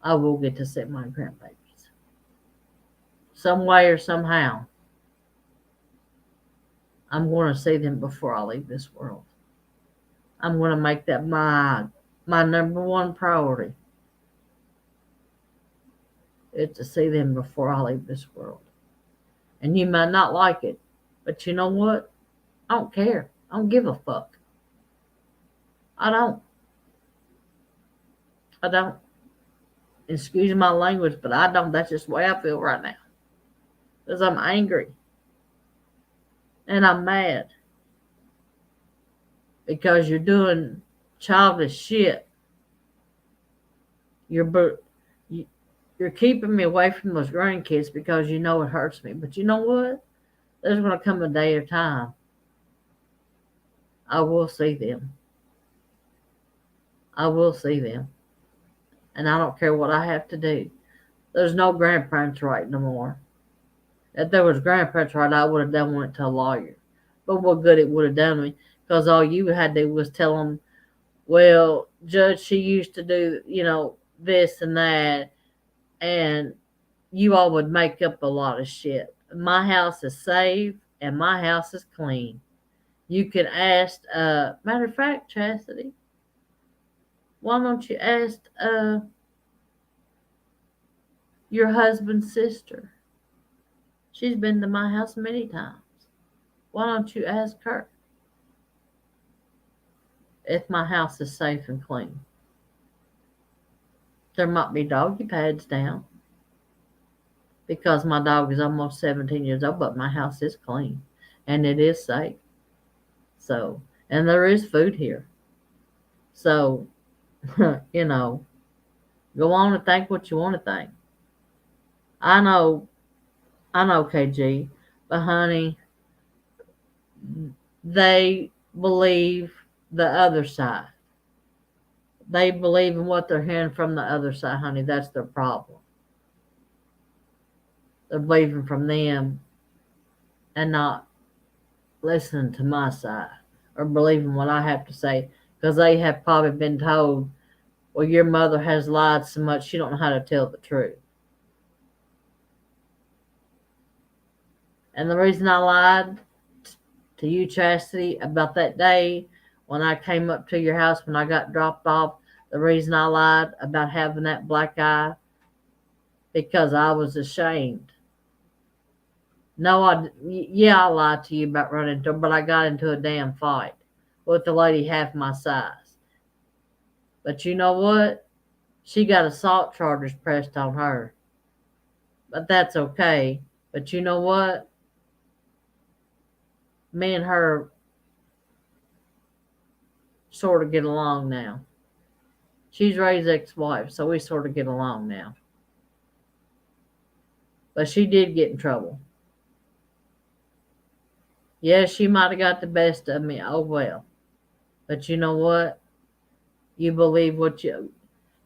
I will get to see my grandbabies. Some way or somehow, I'm going to see them before I leave this world. I'm going to make that my number one priority is to see them before I leave this world. And you might not like it, but you know what? I don't care. I don't give a fuck. I don't. I don't. Excuse my language, but I don't. That's just the way I feel right now. Because I'm angry. And I'm mad. Because you're doing childish shit. You're keeping me away from those grandkids because you know it hurts me. But you know what? There's going to come a day or time I will see them. I will see them. And I don't care what I have to do. There's no grandparents right no more. If there was grandparents right, I would have went to a lawyer. But what good it would have done me, because all you had to do was tell them, well, Judge, she used to do, this and that, and you all would make up a lot of shit. My house is safe, and my house is clean. You can ask, matter of fact, Chastity, why don't you ask your husband's sister? She's been to my house many times. Why don't you ask her if my house is safe and clean? There might be doggy pads down because my dog is almost 17 years old, but my house is clean and it is safe. So, and there is food here. So, go on and think what you want to think. I know, KG, but honey, they believe the other side. They believe in what they're hearing from the other side, honey. That's their problem. They're believing from them and not listening to my side or believing what I have to say because they have probably been told, well, your mother has lied so much you don't know how to tell the truth. And the reason I lied to you, Chastity, about that day when I came up to your house when I got dropped off, the reason I lied about having that black eye, because I was ashamed. No, I lied to you about running into her, but I got into a damn fight with the lady half my size. But you know what? She got assault charges pressed on her. But that's okay. But you know what? Me and her sort of get along now. She's Ray's ex-wife, so we sort of get along now. But she did get in trouble. Yeah, she might have got the best of me. Oh well. But you know what? You believe what you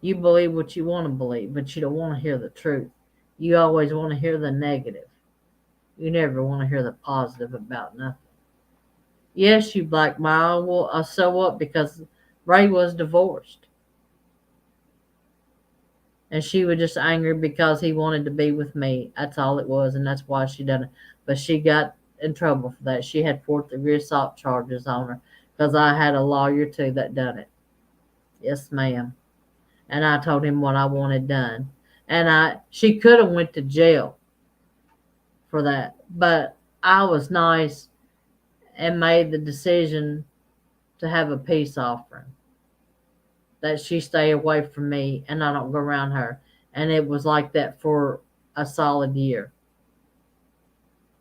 want to believe, but you don't want to hear the truth. You always want to hear the negative. You never want to hear the positive about nothing. Yes, you blackmail. Well, so what? Because Ray was divorced. And she was just angry because he wanted to be with me. That's all it was, and that's why she done it. But she got in trouble for that. She had 4th-degree assault charges on her because I had a lawyer too that done it. Yes, ma'am. And I told him what I wanted done. And she could have went to jail for that, but I was nice and made the decision to have a peace offering that she stay away from me and I don't go around her. And it was like that for a solid year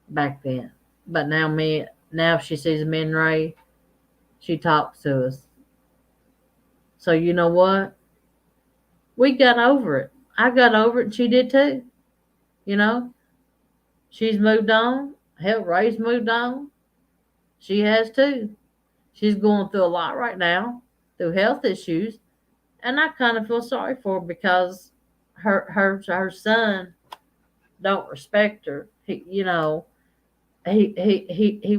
back then. But now if she sees me and Ray, she talks to us. So you know what? We got over it. I got over it and she did too. You know? She's moved on. Hell, Ray's moved on. She has too. She's going through a lot right now, through health issues. And I kind of feel sorry for her because her son don't respect her. He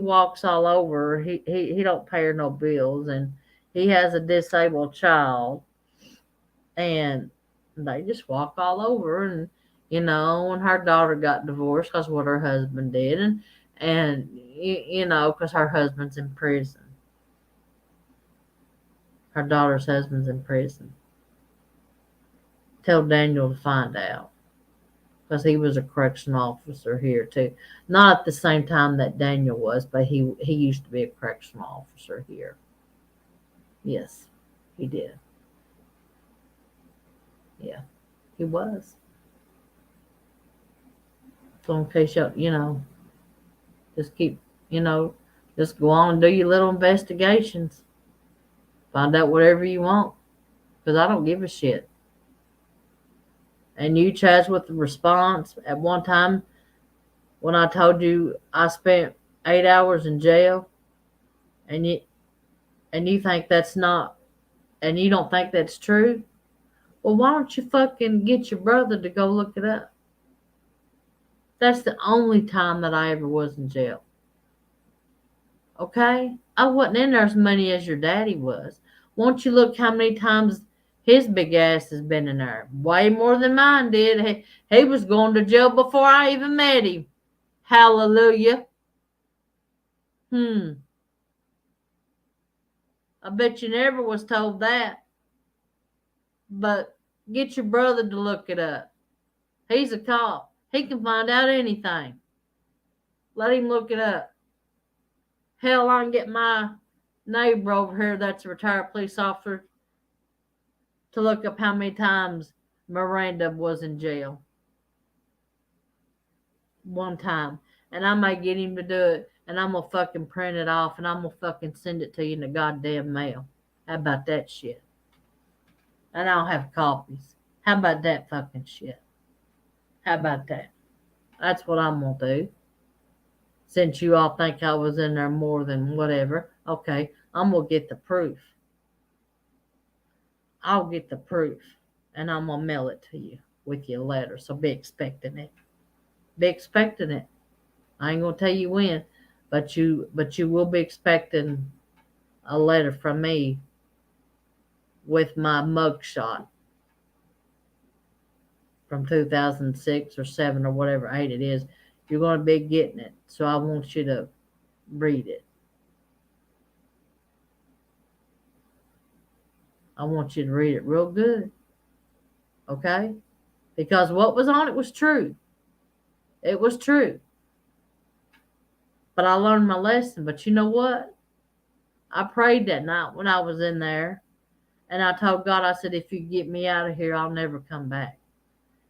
walks all over. He don't pay her no bills, and he has a disabled child, and they just walk all over. And when her daughter got divorced, because what her husband did, and because her husband's in prison, her daughter's husband's in prison. Tell Daniel to find out. Because he was a correctional officer here too. Not at the same time that Daniel was, but he used to be a correctional officer here. Yes, he did. Yeah, he was. So in case just keep, just go on and do your little investigations. Find out whatever you want. Because I don't give a shit. And you, Chaz, with the response at one time when I told you I spent 8 hours in jail, and you think that's not, and you don't think that's true, well, why don't you fucking get your brother to go look it up? That's the only time that I ever was in jail. Okay? I wasn't in there as many as your daddy was. Won't you look how many times his big ass has been in there? Way more than mine did. He was going to jail before I even met him. Hallelujah. I bet you never was told that. But get your brother to look it up. He's a cop. He can find out anything. Let him look it up. Hell, I can get my neighbor over here that's a retired police officer to look up how many times Miranda was in jail. One time. And I may get him to do it, and I'm going to fucking print it off, and I'm going to fucking send it to you in the goddamn mail. How about that shit? And I'll have copies. How about that fucking shit? How about that? That's what I'm going to do. Since you all think I was in there more than whatever, okay, I'm going to get the proof. I'll get the proof, and I'm going to mail it to you with your letter. So be expecting it. Be expecting it. I ain't going to tell you when, but you will be expecting a letter from me with my mugshot from 2006 or 7 or whatever 8 it is. You're going to be getting it. So I want you to read it. I want you to read it real good. Okay? Because what was on it was true. It was true. But I learned my lesson. But you know what? I prayed that night when I was in there. And I told God, I said, if you get me out of here, I'll never come back.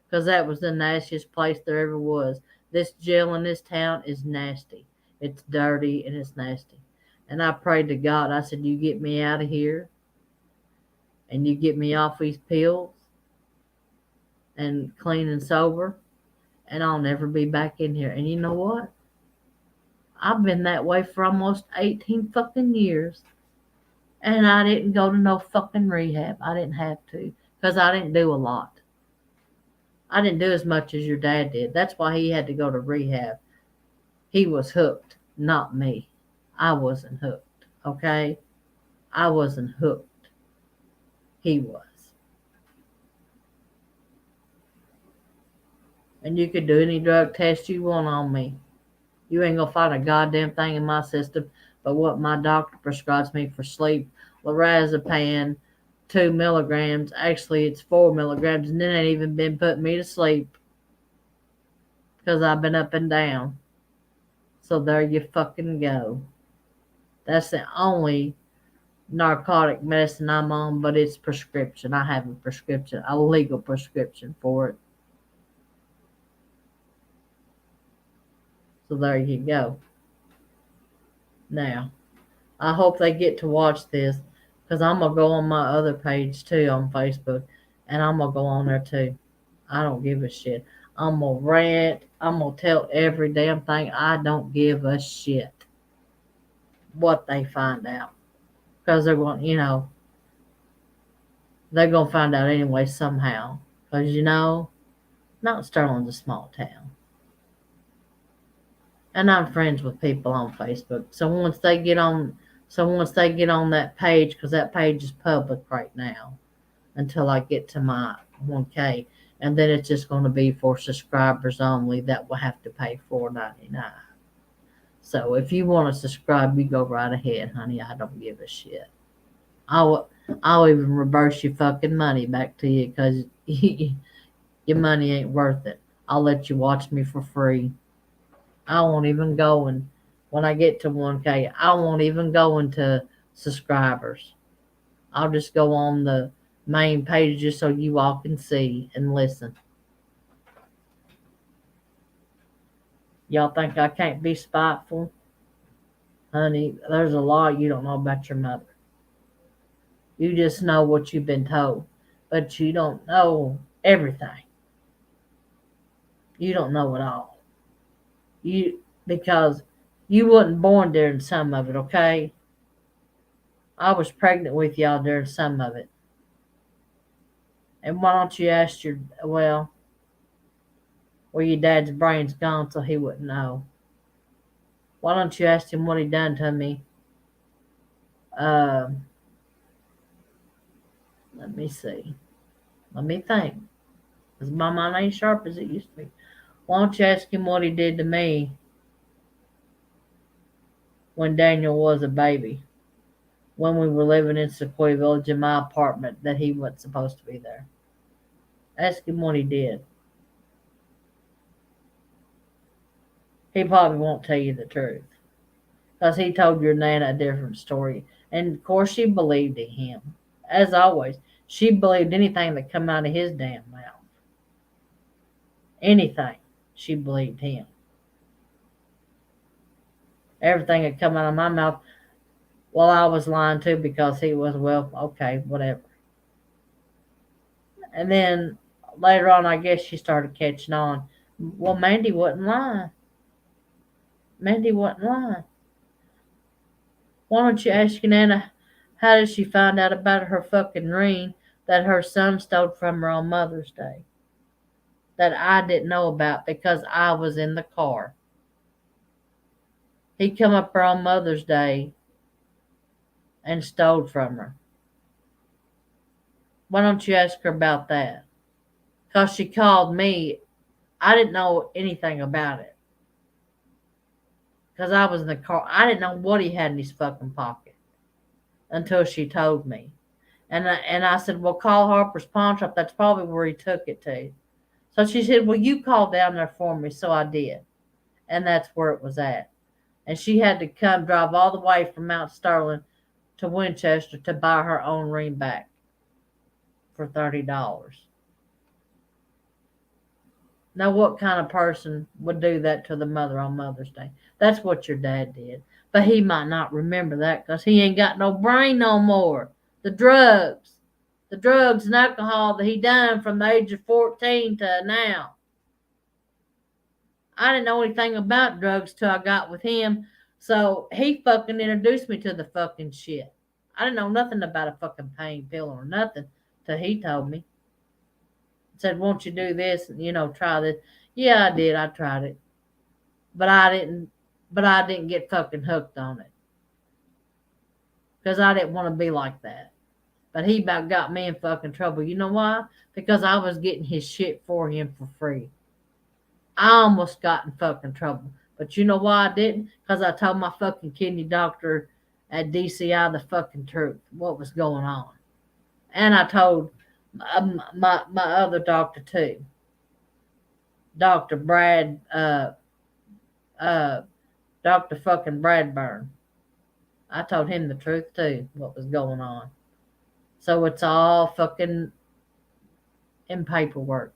Because that was the nastiest place there ever was. This jail in this town is nasty. It's dirty and it's nasty. And I prayed to God. I said, you get me out of here. And you get me off these pills. And clean and sober. And I'll never be back in here. And you know what? I've been that way for almost 18 fucking years. And I didn't go to no fucking rehab. I didn't have to. Because I didn't do a lot. I didn't do as much as your dad did. That's why he had to go to rehab. He was hooked, not me. I wasn't hooked, okay? I wasn't hooked. He was. And you could do any drug test you want on me. You ain't gonna find a goddamn thing in my system but what my doctor prescribes me for sleep. Lorazepam, 2 milligrams. Actually, it's 4 milligrams, and it ain't even been putting me to sleep because I've been up and down. So there you fucking go. That's the only narcotic medicine I'm on, but it's prescription. I have a prescription, a legal prescription for it. So there you go. Now, I hope they get to watch this because I'm going to go on my other page too on Facebook and I'm going to go on there too. I don't give a shit. I'm going to rant. I'm going to tell every damn thing. I don't give a shit what they find out because they're going, they're going to find out anyway somehow. Because, not Sterling's a small town. And I'm friends with people on Facebook. So once they get on that page, because that page is public right now, until I get to my 1K, and then it's just going to be for subscribers only that will have to pay $4.99. So if you want to subscribe, you go right ahead, honey. I don't give a shit. I'll even reverse your fucking money back to you because your money ain't worth it. I'll let you watch me for free. I won't even go and when I get to 1K, I won't even go into subscribers. I'll just go on the main page just so you all can see and listen. Y'all think I can't be spiteful? Honey, there's a lot you don't know about your mother. You just know what you've been told, but you don't know everything. You don't know it all. Because you wasn't born during some of it, okay? I was pregnant with y'all during some of it. And why don't you ask well, your dad's brain's gone so he wouldn't know. Why don't you ask him what he done to me? Let me see. Let me think. Because my mind ain't sharp as it used to be. Why don't you ask him what he did to me when Daniel was a baby? When we were living in Sequoia Village in my apartment that he wasn't supposed to be there. Ask him what he did. He probably won't tell you the truth. Because he told your Nana a different story. And of course she believed in him. As always, she believed anything that come out of his damn mouth. Anything. She believed him. Everything that come out of my mouth, well, I was lying too because he was, well, okay, whatever. And then later on, I guess she started catching on. Well, Mandy wasn't lying. Mandy wasn't lying. Why don't you ask your Nana how did she find out about her fucking ring that her son stole from her on Mother's Day? That I didn't know about because I was in the car. He come up there on Mother's Day and stole from her. Why don't you ask her about that? Because she called me. I didn't know anything about it. Because I was in the car. I didn't know what he had in his fucking pocket until she told me. And I said, well, call Harper's Pawn Shop. That's probably where he took it to. So she said, well, you call down there for me. So I did. And that's where it was at. And she had to come drive all the way from Mount Sterling to Winchester to buy her own ring back for $30. Now, what kind of person would do that to the mother on Mother's Day? That's what your dad did. But he might not remember that because he ain't got no brain no more. The drugs and alcohol that he done from the age of 14 to now. I didn't know anything about drugs till I got with him. So he fucking introduced me to the fucking shit. I didn't know nothing about a fucking pain pill or nothing till he told me. Said, won't you do this and, try this. Yeah, I did. I tried it. But I didn't get fucking hooked on it. Because I didn't want to be like that. But he about got me in fucking trouble. You know why? Because I was getting his shit for him for free. I almost got in fucking trouble. But you know why I didn't? Because I told my fucking kidney doctor at DCI the fucking truth. What was going on. And I told my other doctor too. Dr. Dr. fucking Bradburn. I told him the truth too, what was going on. So it's all fucking in paperwork.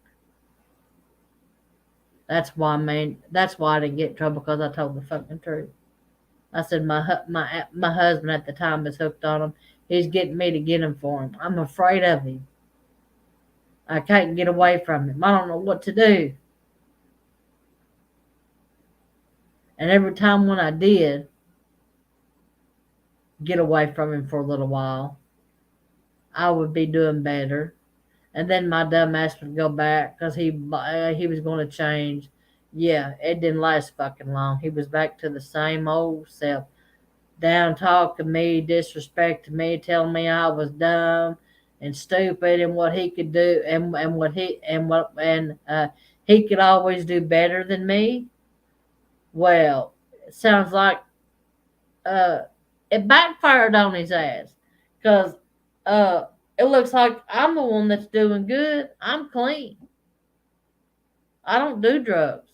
That's why I didn't get in trouble, because I told the fucking truth. I said my husband at the time is hooked on him. He's getting me to get him for him. I'm afraid of him. I can't get away from him. I don't know what to do. And every time when I did get away from him for a little while, I would be doing better. And then my dumb ass would go back because he was going to change. Yeah, it didn't last fucking long. He was back to the same old self, down talking me, disrespecting me, telling me I was dumb and stupid and what he could do and he could always do better than me. Well, it sounds like uh it backfired on his ass because uh it looks like I'm the one that's doing good. I'm clean. I don't do drugs.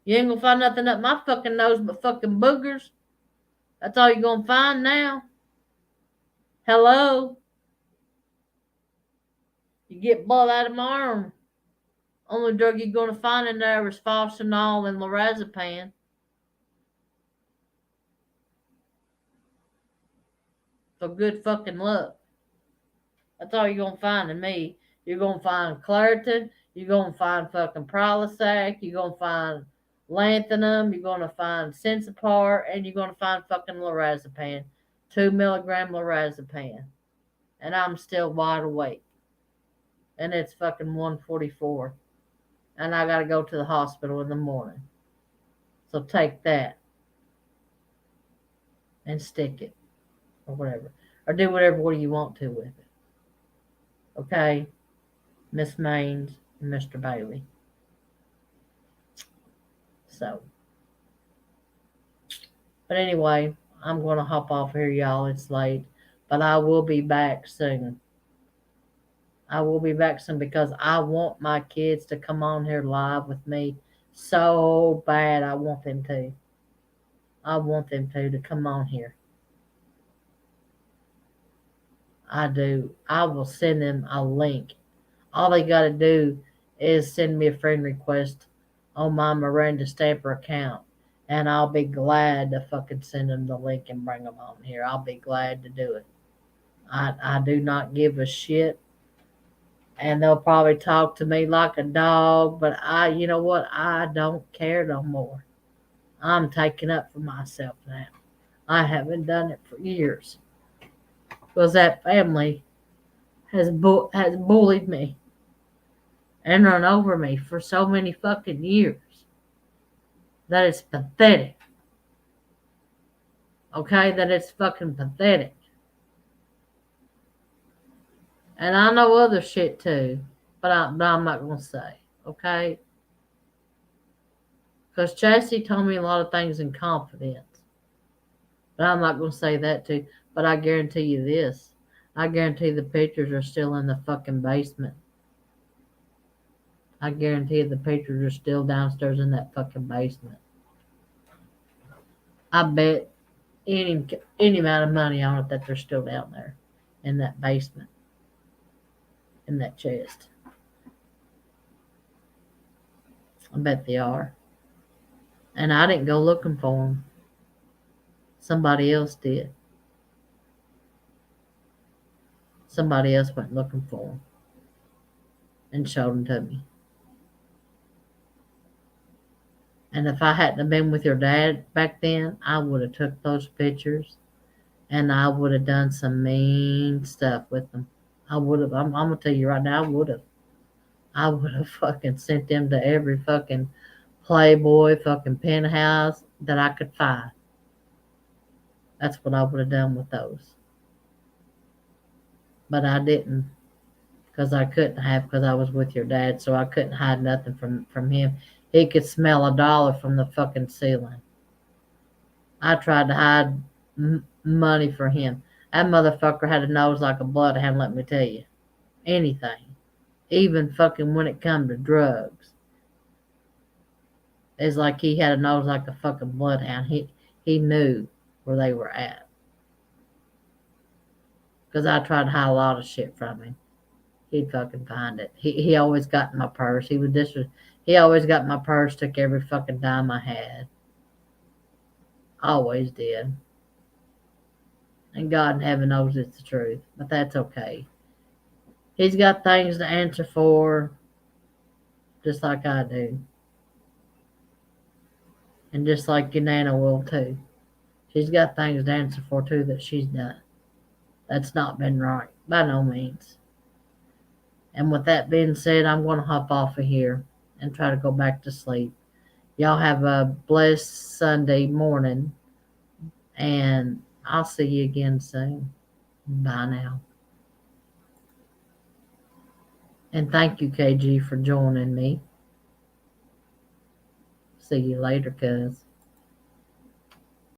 You ain't gonna find nothing up my fucking nose but fucking boogers. That's all you're gonna find now. Hello? You get blood out of my arm. Only drug you're gonna find in there is fosfenol and lorazepam. So good fucking luck. That's all you're gonna find in me. You're gonna find Claritin. You're gonna find fucking Prilosec. You're gonna find lanthanum. You're gonna find Sensipar, and you're gonna find fucking lorazepam, 2 milligram lorazepam. And I'm still wide awake. And it's fucking 1:44, and I gotta go to the hospital in the morning. So take that and stick it, or whatever, or do whatever you want to with it. Okay, Miss Maines and Mr. Bailey. So, but anyway, I'm gonna hop off here, y'all. It's late, but I will be back soon. I will be back soon because I want my kids to come on here live with me so bad. I want them to. I want them to come on here. I do. I will send them a link. All they got to do is send me a friend request on my Miranda Stamper account, and I'll be glad to fucking send them the link and bring them on here. I'll be glad to do it. I do not give a shit, and they'll probably talk to me like a dog, but you know what? I don't care no more. I'm taking up for myself now. I haven't done it for years because that family has bullied me and run over me for so many fucking years that it's pathetic. Okay, that it's fucking pathetic. And I know other shit too, but I'm not gonna say. Okay, because Chastity told me a lot of things in confidence, but I'm not gonna say that too. But I guarantee you this: I guarantee the pictures are still in the fucking basement. I guarantee the pictures are still downstairs in that fucking basement. I bet any amount of money on it that they're still down there in that basement, in that chest. I bet they are. And I didn't go looking for them. Somebody else did. Somebody else went looking for them and showed them to me. And if I hadn't have been with your dad back then, I would have took those pictures and I would have done some mean stuff with them. I would have. I'm gonna tell you right now, I would have. I would have fucking sent them to every fucking Playboy fucking penthouse that I could find. That's what I would have done with those. But I didn't because I couldn't have because I was with your dad, so I couldn't hide nothing from him. He could smell a dollar from the fucking ceiling. I tried to hide money for him. That motherfucker had a nose like a bloodhound, let me tell you. Anything. Even fucking when it come to drugs. It's like he had a nose like a fucking bloodhound. He knew where they were at. Because I tried to hide a lot of shit from him. He'd fucking find it. He always got in my purse. He always got in my purse, took every fucking dime I had. Always did. And God in heaven knows it's the truth. But that's okay. He's got things to answer for, just like I do. And just like your Nana will too. She's got things to answer for too that she's done. That's not been right. By no means. And with that being said, I'm going to hop off of here and try to go back to sleep. Y'all have a blessed Sunday morning, and I'll see you again soon. Bye now. And thank you, KG, for joining me. See you later, cuz.